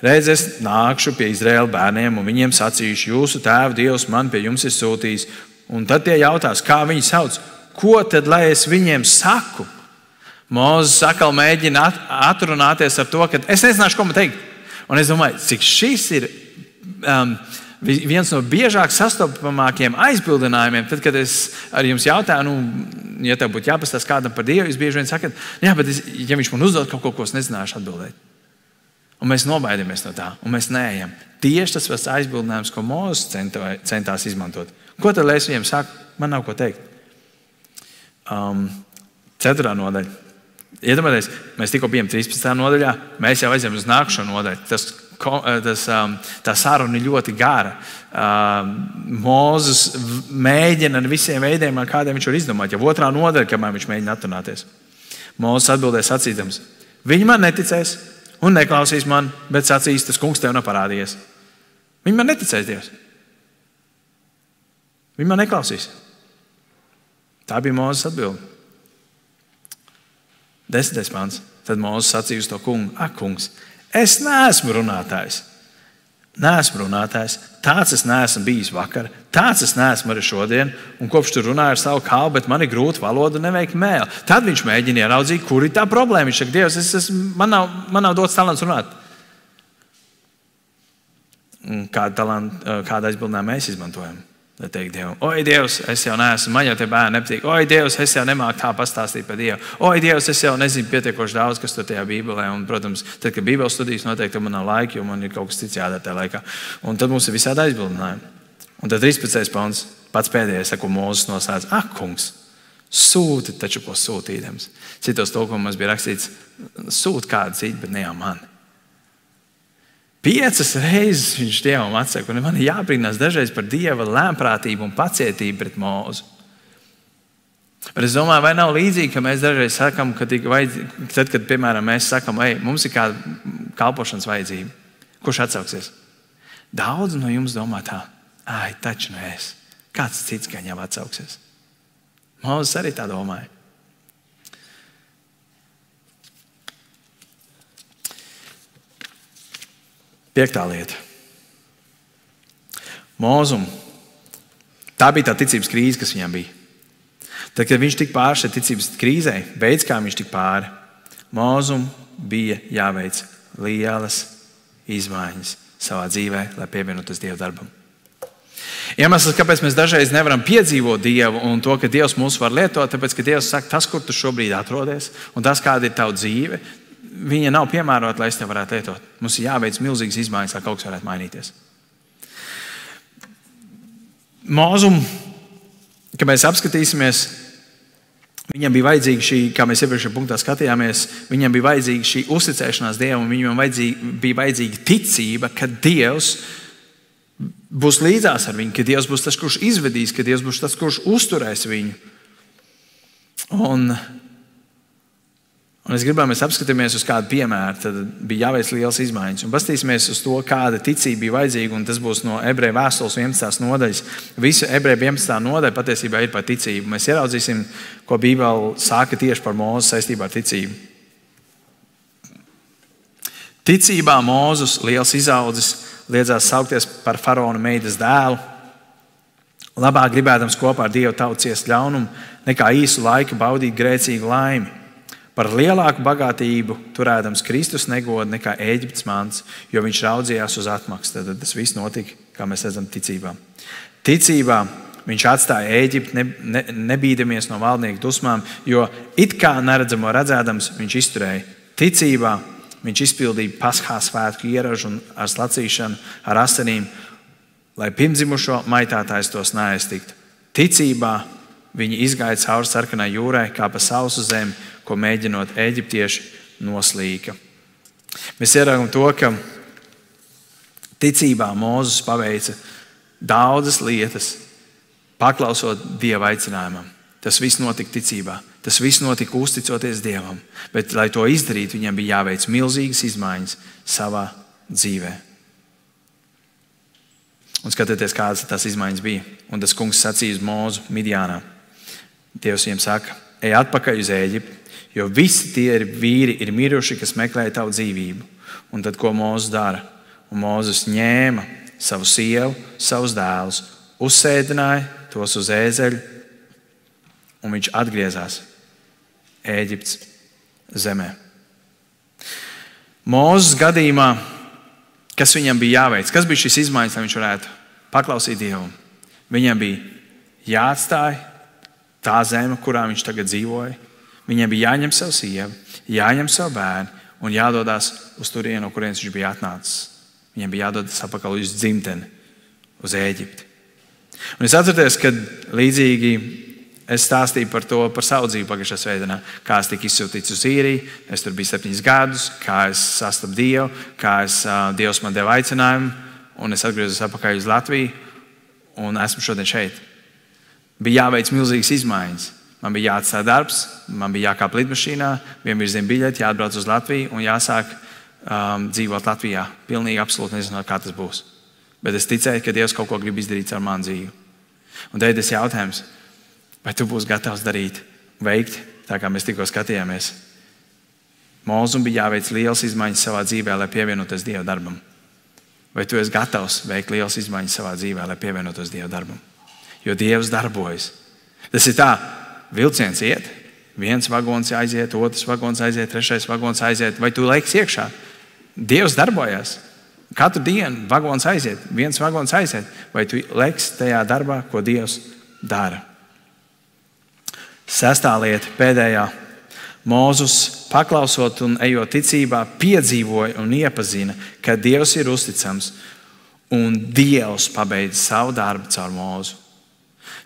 Reiz es nākšu pie Izraēla bērniem un viņiem sacīšu, jūsu tēva Dievs man pie jums ir sūtījis. Un tad tie jautās, kā viņi sauc, ko tad lai es viņiem saku? Mūzes atkal mēģina atrunāties ar to, ka es nezināšu, ko man teikt. Un es domāju, cik šis ir viens no biežāk sastopamākiem aizbildinājumiem. Tad, kad es ar jums jautāju, ja tev būtu jāpastāst kādam par Dievu, jūs bieži vien sakat, jā, bet ja viņš man uzdod kaut ko es nezināšu atbildēt. Un mēs nobaidāmies no tā, un mēs neejam. Tieši tas pats aizbildinājums, ko Mūzes centās izmantot. Ko tad es viņiem saku? Man nav ko teikt. 4. nodaļa. Iedomājieties, mēs tikko bijām 13. nodaļā, mēs jau aizējām uz nākušo nodaļu. Tā saruna ir ļoti gara. Mūzes mēģina ar visiem veidiem, ar kādiem viņš var izdomāt. Jau 2. nodaļa, kamēr viņš mēģina atrunāties. Mūzes atbildēja sacīdams, viņi man neticēs un neklausīs man, bet sacīs, tas kungs tev nav parādījies. Viņi man neticēs, Dievs. Viņi man neklausīs. Tā bija Mūzes atbilde. 10. pāns. Tad Mūzes sacīja uz to kungu, ak, kungs, es neesmu runātājs. Neesmu runātājs. Tāds es neesmu bijis vakar. Tāds es neesmu arī šodien. Un kopš tu runāji ar savu kalbu, bet man ir grūta valoda neveikt mēli. Tad viņš mēģina ieraudzīt, kur ir tā problēma. Viņš saka, Dievs, man nav dots talants runāt. Kāda aizbildinājuma mēs izmantojam? Lai teikt Dievam, oi, Dievs, es jau neesmu, man jau tie bērni nepatīk. Oi, Dievs, es jau nemāku tā pastāstīt par Dievu. Oi, Dievs, es jau nezinu pietiekoši daudz, kas tur tajā Bībelē. Un, protams, tad, kad Bībeles studijas noteikti man nav laika, jo man ir kaut kas cits jādara tajā laikā. Un tad mums ir visādi aizbildinājumi. Un tad 13. pāns, pats pēdējais, ko Mūzes nosauc, ak, kungs, sūti taču ko sūtīdams. Citos tulkumos bija rakstīts, sūti kādu citu, bet ne jau mani. 5 reizes viņš Dievam atsaka, un man ir jābrīnās dažreiz par Dieva lēnprātību un pacietību pret Mūzu. Bet es domāju, vai nav līdzīgi, ka mēs dažreiz sakam, tad, kad, piemēram, mēs sakam, mums ir kāda kalpošanas vajadzība. Kurš atsauksies? Daudz no jums domā tā, taču ne es. Kāds cits gan jau atsauksies? Mūzes arī tā domāja. Piektā lieta. Mūzum. Tā bija tā ticības krīze, kas viņam bija. Tad, kad viņš tika pāri šai ticības krīzē, veids, kā viņš tika pāri, Mūzum bija jāveic lielas izmaiņas savā dzīvē, lai pievienotos Dieva darbam. Iemesls, kāpēc mēs dažreiz nevaram piedzīvot Dievu un to, ka Dievs mūs var lietot, tāpēc, ka Dievs saka, tas, kur tu šobrīd atrodies, un tas, kāda ir tava dzīve, viņa nav piemērota, lai es tev varētu lietot. Mums ir jāveic milzīgas izmaiņas, lai kaut kas varētu mainīties. Mūzum, kad mēs apskatīsimies, viņam bija vajadzīga šī, kā mēs iepriekšējā punktā skatījāmies, viņam bija vajadzīga šī uzticēšanās Dievam, viņam bija vajadzīga ticība, ka Dievs būs līdzās ar viņu, ka Dievs būs tas, kurš izvedīs, ka Dievs būs tas, kurš uzturēs viņu. Un es gribēju, mēs apskatāmies uz kādu piemēru, tad bija jāveic liels izmaiņas. Un paskatīsimies uz to, kāda ticība bija vajadzīga, un tas būs no Ebreju vēstules 11. nodaļas. Visa Ebreju 11. nodaļa patiesībā ir par ticību. Mēs ieraudzīsim, ko Bībele saka tieši par Mūzu saistībā ar ticību. Ticībā Mūzus, liels izaudzis, liedzās saukties par faraona meitas dēlu, labāk gribēdams kopā ar Dievu tautu ciest ļaunumu, nekā īsu laiku baudīt grēcīgu laimi. Par lielāku bagātību turēdams Kristus negodu nekā Ēģiptes mants, jo viņš raudzījās uz atmaksu. Tad tas viss notika, kā mēs redzam, ticībā. Ticībā viņš atstāja Ēģipti, nebīdamies no valdnieku dusmām, jo it kā neredzamo redzēdams viņš izturēja. Ticībā viņš izpildīja Paskā svētku ieražu un ar slacīšanu, ar asinīm, lai pirmdzimušo maitātājs tos neaiztiktu. Ticībā viņi izgāja cauri sarkanai jūrai, kā pa sausu zemi, ko mēģinot eģiptieši noslīka. Mēs ieraugam to, ka Ticībā Mūzes paveica daudzas lietas, paklausot Dieva aicinājumam. Tas viss notika ticībā. Tas viss notika uzticoties Dievam. Bet, lai to izdarītu, viņam bija jāveic milzīgas izmaiņas savā dzīvē. Un skatieties, kādas tās izmaiņas bija. Un tas kungs sacīja uz Mūzu Midjānā. Dievs viņam saka, ej atpakaļ uz Ēģipti, jo visi tie vīri ir miruši, kas meklēja tavu dzīvību. Un tad, ko Mūzes dara? Un Mūzes ņēma savu sievu, savus dēlus, uzsēdināja tos uz ēzeļu, un viņš atgriezās Ēģiptes zemē. Mūzes gadījumā, kas viņam bija jāveic? Kas bija šis izmaiņas, lai viņš varētu paklausīt Dievam? Viņam bija jāatstāj tā zeme, kurā viņš tagad dzīvoja. Viņam bija jāņem savu sievu, jāņem savu bērnu un jādodas uz turieni, no kurienes viņš bija atnācis. Viņam bija jādodas atpakaļ uz dzimteni, uz Ēģipti. Un es atceros, kad līdzīgi es stāstīju par savu dzīvi pagājušajā svētdienā, kā es tiku izsūtīts uz Īriju. Es tur biju 7 gadus, kā es sastapu Dievu, kā Dievs man deva aicinājumu, un es atgriezos atpakaļ uz Latviju, un esmu šodien šeit. Bija jāveic milzīgas izmaiņas. Man bija jāatstāj darbs, man bija jākāp lidmašīnā, vienvirziena biļete, jāatbrauc uz Latviju un jāsāk dzīvot Latvijā. Pilnīgi absolūti nezinu, kā tas būs. Bet es ticēju, ka Dievs kaut ko grib izdarīt ar manu dzīvi. Un tad ir jautājums, vai tu būsi gatavs darīt, veikt, tā kā mēs tikko skatījāmies. Mūzum bija jāveic lielas izmaiņas savā dzīvē, lai pievienotos Dieva darbam. Vai tu esi gatavs veikt lielas izmaiņas savā dzīvē, lai pievienotos Dieva darbam? Jo Dievs darbojas. Tas ir tā, vilciens iet, viens vagons aiziet, otrs vagons aiziet, trešais vagons aiziet. Vai tu liksi iekšā? Dievs darbojas. Katru dienu vagons aiziet, viens vagons aiziet. Vai tu liksi tajā darbā, ko Dievs dara? 6. lieta, pēdējā. Mūzus, paklausot un ejot ticībā, piedzīvoja un iepazina, ka Dievs ir uzticams un Dievs pabeidz savu darbu caur Mūzu.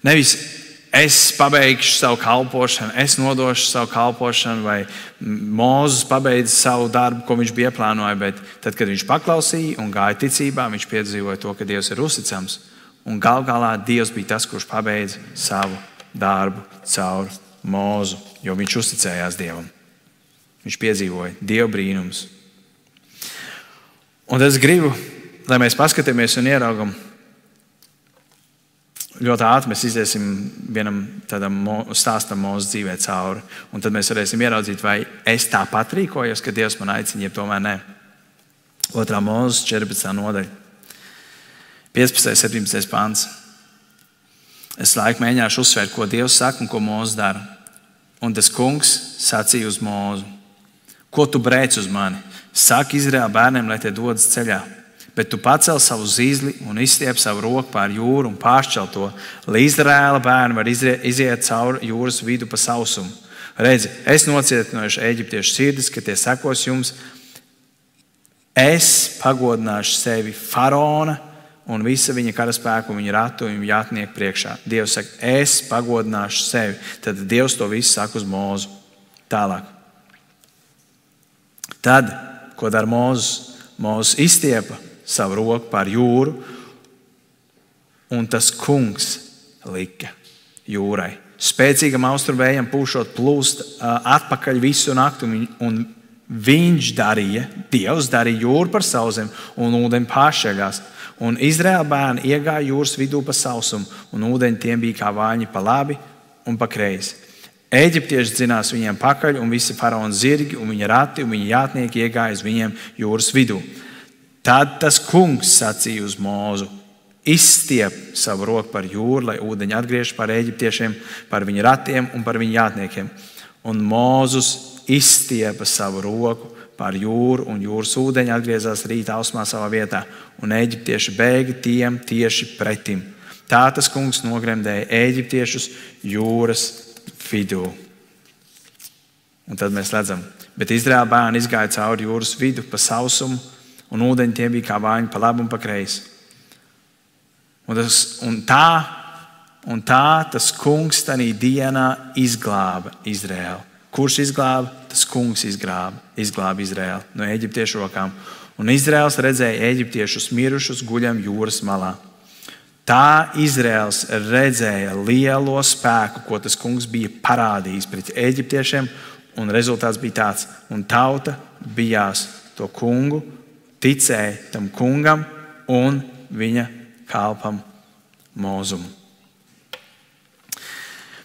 Nevis es pabeigšu savu kalpošanu, es nodošu savu kalpošanu, vai Mūzes pabeidz savu darbu, ko viņš bija ieplānojis, bet tad, kad viņš paklausīja un gāja ticībā, viņš piedzīvoja to, ka Dievs ir uzticams. Un gal galā Dievs bija tas, kurš pabeidz savu darbu caur Mūzu, jo viņš uzticējās Dievam. Viņš piedzīvoja Dieva brīnumus. Un es gribu, lai mēs paskatāmies un ieraugam, ļoti ātri mēs iziesim vienam tādam stāstam Mūzes dzīvē cauri. Un tad mēs varēsim ieraudzīt, vai es tāpat rīkojos, ka Dievs man aicina, ja tomēr nē. 2. Mūzes 14. nodaļa. 15. 17. pants. Es laiku mēģināšu uzsvērt, ko Dievs saka un ko Mūzes dara. Un tas kungs sacīja uz Mūzu: ko tu brēc uz mani? Saki Izraēla bērniem, lai tie dodas ceļā. Bet tu pacel savu zīzli un izstiep savu roku pār jūru un pāršķel to, lai Izraēla bērni var iziet cauri jūras vidu pa sausumu. Redzi, es nocietināšu eģiptiešu sirdis, ka tie sekos jums. Es pagodināšu sevi faraona un visa viņa karaspēku, viņa ratu un viņa jātnieku priekšā. Dievs saka, es pagodināšu sevi. Tad Dievs to visu saka uz Mūzu. Tālāk. Tad, ko dara Mūzes? Mūzes izstiepa savu roku pār jūru, un tas kungs lika jūrai. Spēcīgam austrumvējam pūšot plūst atpakaļ visu nakti, un viņš darīja, Dievs darīja jūru par sauszemi, un ūdeni pāršķēļās. Un Izraēla bērni iegāja jūras vidū pa sausumu, un ūdeņi tiem bija kā vāņi pa labi un pa kreisi. Eģiptieši dzinās viņiem pakaļ, un visi faraona zirgi, un viņa rati, un viņa jātnieki iegāja uz viņiem jūras vidū. Tad tas kungs sacīja uz Mūzu: izstiep savu roku par jūru, lai ūdeņi atgriežas par eģiptiešiem, par viņu ratiem un par viņu jātniekiem. Un Mūzus izstiepa savu roku par jūru, un jūras ūdeņi atgriezās rīta ausmā savā vietā, un eģiptieši bēga tiem tieši pretim. Tā tas kungs nogremdēja eģiptiešus jūras vidū. Un tad mēs redzam, bet Izraēla bērni izgāja cauri jūras vidu pa sausumu, un ūdeņi tiem bija kā vāņi pa labi un pa kreisi. Un tā tas kungs tanī dienā izglāba Izraēlu. Kurš izglāba? Tas kungs izglāba Izraēlu no eģiptiešu rokām Un Izraels redzēja eģiptiešus mirušus guļam jūras malā. Tā Izraels redzēja lielo spēku, ko tas kungs bija parādījis pret eģiptiešiem, un rezultāts bija tāds. Un tauta bijās to kungu, ticēja tam kungam un viņa kalpam Mūzum.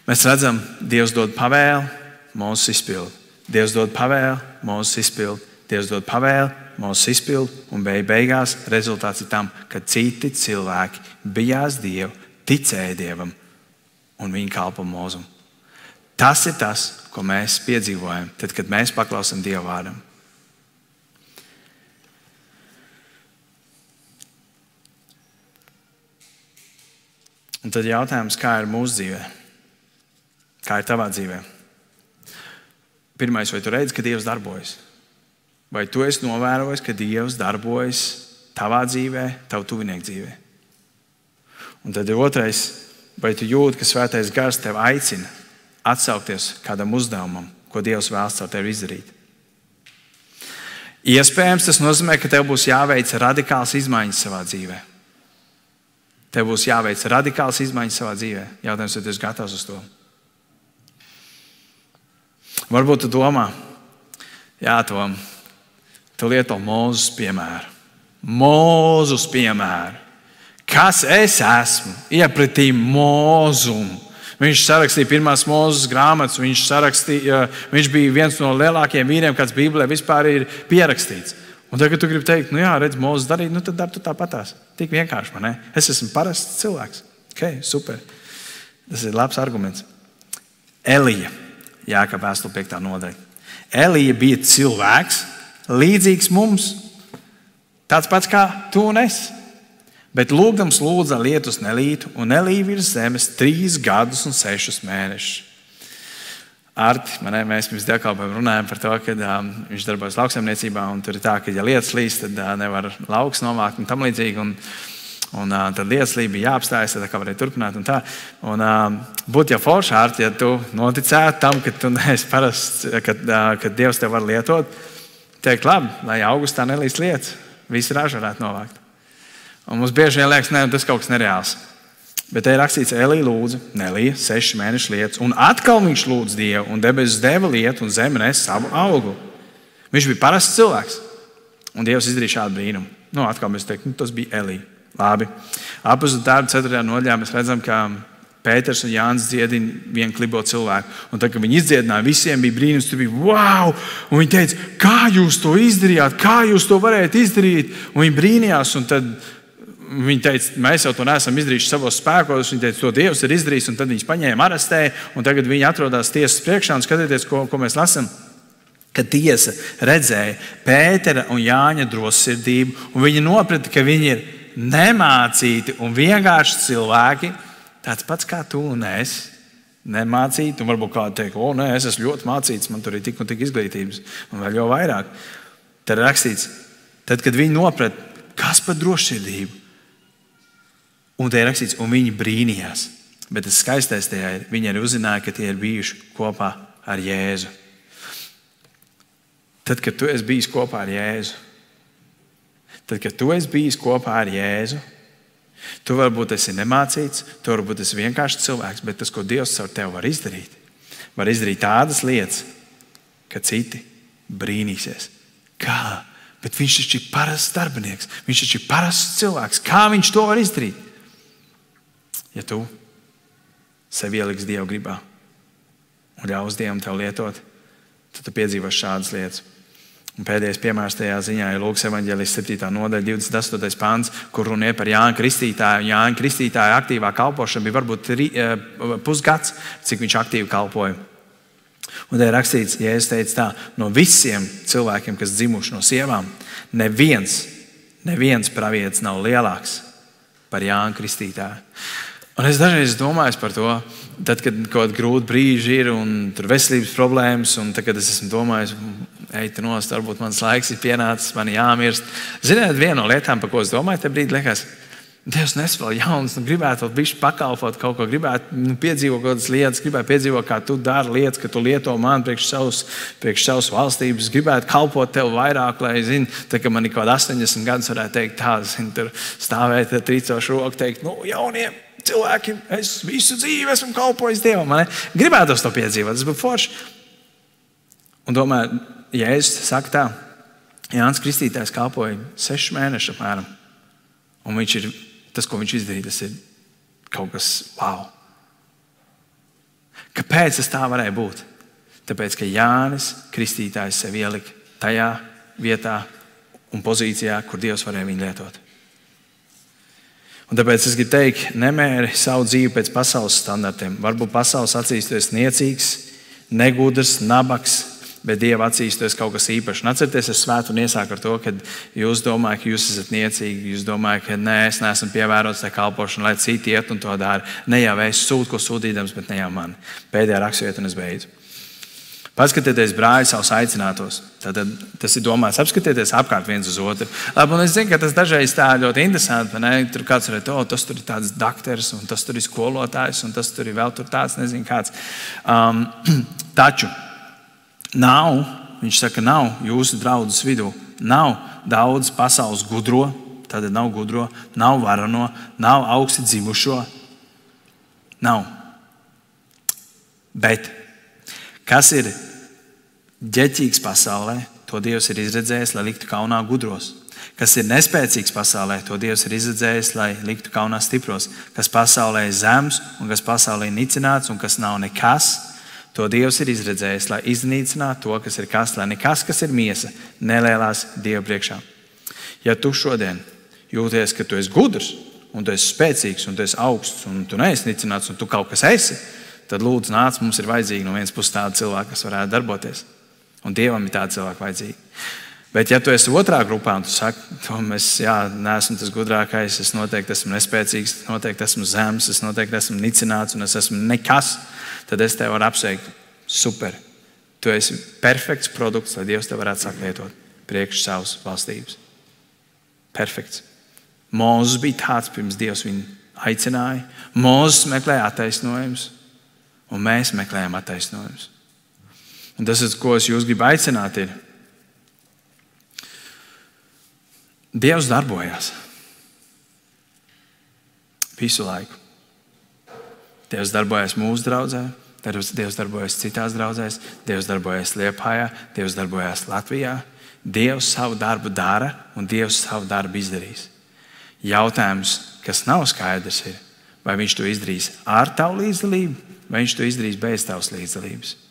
Mēs redzam, Dievs dod pavēli, Mūzes izpild. Dievs dod pavēli, Mūzes izpild. Dievs dod pavēli, Mūzes izpild. Un beigās rezultāts ir tam, ka citi cilvēki bijās Dievu, ticēja Dievam un viņi kalpo Mūzum. Tas ir tas, ko mēs piedzīvojam, tad, kad mēs paklausām Dieva vārdam. Un tad jautājums, kā ir mūsu dzīvē? Kā ir tavā dzīvē? Pirmais, vai tu redzi, ka Dievs darbojas? Vai tu esi novērojis, ka Dievs darbojas tavā dzīvē, tavu tuvinieku dzīvē? Un tad ir otrais, vai tu jūti, ka Svētais Gars tevi aicina atsaukties kādam uzdevumam, ko Dievs vēlas caur tevi izdarīt? Iespējams, tas nozīmē, ka tev būs jāveic radikāls izmaiņas savā dzīvē. Tev būs jāveic radikāls izmaiņas savā dzīvē. Jautājums, vai tu esi gatavs uz to? Varbūt tu domā, jā, Tom, tu lieto Mūzes piemēru. Mūzes piemēru. Kas es esmu? Iepratī Mūzumu. Viņš sarakstīja pirmās Mūzes grāmatas, viņš bija viens no lielākajiem vīriem, kāds Bībelē vispār ir pierakstīts. Un tagad tu gribi teikt, nu jā, redz, Mūzes darīt, nu tad dari tu tāpatās. Tik vienkārši, man ne? Es esmu parasts cilvēks. Ok, super. Tas ir labs arguments. Elija, Jākaba vēstule 5. nodaļa. Elija bija cilvēks, līdzīgs mums, tāds pats kā tu un es. Bet lūgdams lūdza lietus nelītu, un nelīja virs zemes 3 gadus un 6 mēnešus. Arti, mēs pirms dievkalpojuma runājam par to, ka viņš darbojas lauksaimniecībā, un tur ir tā, ka ja lietus līs, tad nevar lauks novākt un tam līdzīgi. Un tad lietuslība bija jāapstājas, tad kā varēja turpināt un tā. Un būtu jau forši, Arti, ja tu noticētu tam, ka tu neesi parasts, ka Dievs tev var lietot, teikt, labi, lai augustā nelīs lietus, visi ražu varētu novākt. Un mums bieži vien liekas, tas kaut kas nereāls. Bet te ir rakstīts, Elija lūdza, nelija 6 mēnešu lietus, un atkal viņš lūdza Dievu, un debesis deva lietu, un zeme nes savu augu. Viņš bija parasts cilvēks, un Dievs izdarīja šādu brīnumu. Atkal mēs teiktu, tas bija Elija. Labi. Apostļu darbu 4. nodaļā mēs redzam, ka Pēters un Jānis dziedina vienu klibo cilvēku. Un tad, kad viņi izdziedināja, visiem bija brīnums, tur bija wow! Un viņi teica, kā jūs to izdarījāt, kā jūs to varējāt izdarīt? Un viņi brīnījās, un tad viņi teica, mēs jau to neesam izdarījuši savos spēkos. Viņi teica, to Dievs ir izdarījis, un tad viņus paņēma, arestēja, un tagad viņi atrodas tiesas priekšā, un skatieties, ko mēs lasām. Kad tiesa redzēja Pētera un Jāņa drosmsirdību, un viņi noprata, ka viņi ir nemācīti un vienkārši cilvēki, tāds pats kā tu un es, nemācīti, un varbūt kāds teikt, nē, es esmu ļoti mācīts, man tur ir tik un tik izglītības, un vēl jau vairāk. Tad rakstīts, tad, kad viņi noprata, kas par drošsirdību, un te ir rakstīts, un viņi brīnījās. Bet tas skaistais tajā ir, viņi arī uzzināja, ka tie ir bijuši kopā ar Jēzu. Tad, kad tu esi bijis kopā ar Jēzu, tu varbūt esi nemācīts, tu varbūt esi vienkārši cilvēks, bet tas, ko Dievs caur tevi var izdarīt tādas lietas, ka citi brīnīsies. Kā? Bet viņš taču ir parasts darbinieks, viņš taču ir parasts cilvēks. Kā viņš to var izdarīt? Ja tu sevi ieliks Dieva gribā un ļaus Dievam tev lietot, tad tu piedzīvos šādas lietas. Un pēdējais piemērs tajā ziņā ir Lūkas evaņģēlijas 7. nodaļa, 28. pants, kur runa ir par Jāņa Kristītāju. Jāņa Kristītāja aktīvā kalpošana bija varbūt pusgads, cik viņš aktīvi kalpoja. Un te ir rakstīts, Jēzus teica tā, no visiem cilvēkiem, kas dzimuši no sievām, neviens pravietis nav lielāks par Jāņa Kristītāju. Un es dažreiz domāju par to, tad, kad kaut kādi grūti brīži ir un tur veselības problēmas, un tad, kad es esmu domājis, eit nost, varbūt mans laiks ir pienācis, man jāmirst. Ziniet, viena no lietām, par ko es domāju, te brīdi liekas, Dievs nes vēl jauns, gribētu vēl bišķi pakalpot kaut ko, gribētu piedzīvot kaut kādas lietas, gribētu piedzīvot, kā tu dari lietas, ka tu lieto man priekš savas valstības, gribētu kalpot tev vairāk, lai, zini, tā kā man ir kaut 80 gadus, varētu teikt tā, zini, tur stāvēt, trīcošu roku, teikt, jauniem cilvēkiem, es visu dzīvi esmu kalpojis Dievam, man ne? Gribētu to piedzīvot, tas būtu forši. Un domāju, Jēzus saka tā, Jānis Kristītājs kalpoja 6 mēnešus apmēram, un tas, ko viņš izdarīja, tas ir kaut kas wow. Kāpēc tas tā varēja būt? Tāpēc, ka Jānis Kristītājs sev ielika tajā vietā un pozīcijā, kur Dievs varēja viņu lietot. Un tāpēc es gribu teikt, nemēri savu dzīvi pēc pasaules standartiem. Varbūt pasaules acīs tu esi niecīgs, negudrs, nabaks, bet Dieva acīs tu esi kaut kas īpašs. Un atcerieties, es svētdienu iesāku ar to, ka jūs domājat, ka jūs esat niecīgi, jūs domājat, ka nē, es neesmu pievērots tai kalpošanu, lai citi iet un to dara. Ne jau es sūtu, ko sūtīdams, bet ne jau man. Pēdējā raksturvieta un es beidzu. Paskatieties, brāļi, savus aicinātos. Tad tas ir domāts, apskatieties apkārt viens uz otru. Labi, un es zinu, ka tas dažreiz tā ļoti interesanti. Tur kāds var teikt, tas tur ir tāds dakteris, un tas tur ir skolotājs, un tas tur ir vēl tur tāds, nezinu kāds. Taču nav, viņš saka, nav jūsu draudzes vidū. Nav daudz pasaules gudro, tad nav gudro, nav varano, nav augsti dzimušo. Nav. Bet kas ir ģeķīgs pasaulē, to Dievs ir izredzējis, lai liktu kaunā gudros. Kas ir nespēcīgs pasaulē, to Dievs ir izredzējis, lai liktu kaunā stipros. Kas pasaulē ir zems un kas pasaulē ir nicināts un kas nav nekas, to Dievs ir izredzējis, lai iznīcinātu to, kas ir kas, lai nekas, kas ir miesa, nelielās Dieva priekšā. Ja tu šodien jūties, ka tu esi gudrs, un tu esi spēcīgs, un tu esi augsts, un tu neesi nicināts, un tu kaut kas esi, tad lūdzu nāc, mums ir vajadzīgi no vienas puses tādi cilvēki, kas varētu darboties. Un Dievam ir tādi cilvēki vajadzīgi. Bet ja tu esi otrā grupā, un tu saki, es neesmu tas gudrākais, es noteikti esmu nespēcīgs, noteikti esmu zems, es noteikti esmu nicināts, un es esmu nekas, tad es tev varu apsveikt. Super. Tu esi perfekts produkts, lai Dievs tev varētu sākt lietot priekš savas valstības. Perfekts. Mūzes bija tāds, pirms Dievs viņu aicināja. Mūzes meklēja attaisnojumus, un mēs meklējam attaisnojumus. Un tas, ko es jūs gribu aicināt, ir Dievs darbojās visu laiku. Dievs darbojas mūsu draudzē, Dievs darbojas citās draudzēs, Dievs darbojas Liepājā, Dievs darbojas Latvijā. Dievs savu darbu dara un Dievs savu darbu izdarīs. Jautājums, kas nav skaidrs, ir, vai viņš to izdarīs ar tavu līdzdalību, vai viņš to izdarīs bez tavas līdzdalības.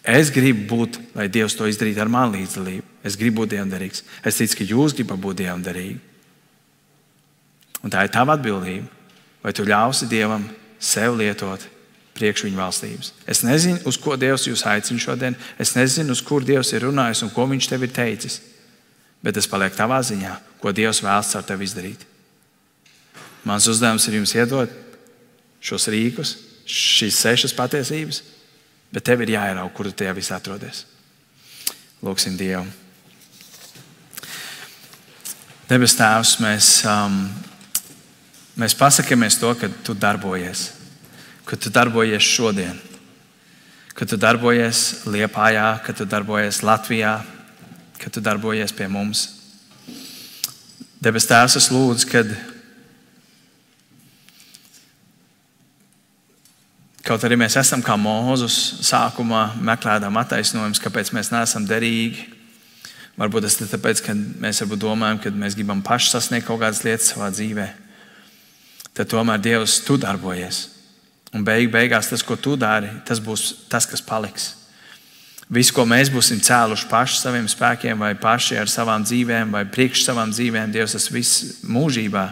Es gribu būt, lai Dievs to izdarītu ar manu līdzdalību. Es gribu būt dievdarīgs. Es ticu, ka jūs gribat būt dievdarīgi. Un tā ir tava atbildība. Vai tu ļausi Dievam sev lietot priekš viņa valstības? Es nezinu, uz ko Dievs jūs aicina šodien. Es nezinu, uz kur Dievs ir runājis un ko viņš tev ir teicis. Bet tas paliek tavā ziņā, ko Dievs vēlas ar tevi izdarīt. Mans uzdevums ir jums iedot šos rīkus, šīs 6 patiesības, bet tev ir jāierauga, kur tu tajā visā atrodies. Lūksim Dievu. Debes Tēvs, mēs pasakāmies to, ka tu darbojies. Ka tu darbojies šodien. Ka tu darbojies Liepājā, ka tu darbojies Latvijā, ka tu darbojies pie mums. Debes Tēvs, es lūdzu, kad kaut arī mēs esam kā Mūzus sākumā meklējām attaisnojumus, kāpēc mēs neesam derīgi. Varbūt tas ir tāpēc, ka mēs domājam, ka mēs gribam paši sasniegt kaut kādas lietas savā dzīvē. Tad tomēr Dievs, tu darbojies. Un beigās tas, ko tu dari, tas būs tas, kas paliks. Viss, ko mēs būsim cēluši paši saviem spēkiem, vai paši ar savām dzīvēm, vai priekš savām dzīvēm, Dievs, tas viss mūžībā,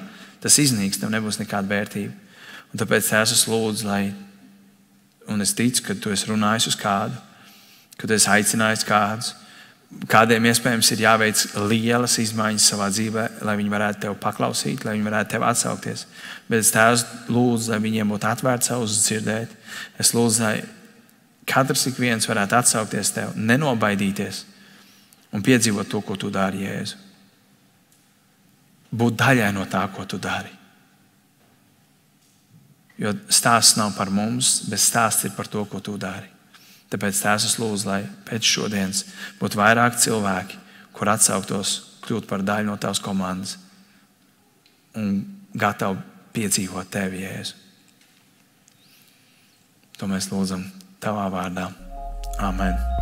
tas iznīks, tam nebūs nekāda vērtība. Un tāpēc es lūdzu, un es ticu, ka tu esi runājis uz kādu, ka tu esi aicinājis kādus, kādiem iespējams ir jāveic lielas izmaiņas savā dzīvē, lai viņi varētu tev paklausīt, lai viņi varētu tev atsaukties. Bet es Tēvs lūdzu, lai viņiem būtu atvērts savus dzirdēt. Es lūdzu, lai katrs ik viens varētu atsaukties tev, nenobaidīties un piedzīvot to, ko tu dari, Jēzu. būt daļai no tā, ko tu dari. Jo stāsts nav par mums, bet stāsts ir par to, ko tu dari. Tāpēc Tēvs, es lūdzu, lai pēc šodienas būtu vairāk cilvēki, kur atsauktos kļūt par daļu no tavas komandas un gatavi piedzīvot tevi, Jēzu. To mēs lūdzam tavā vārdā. Amen.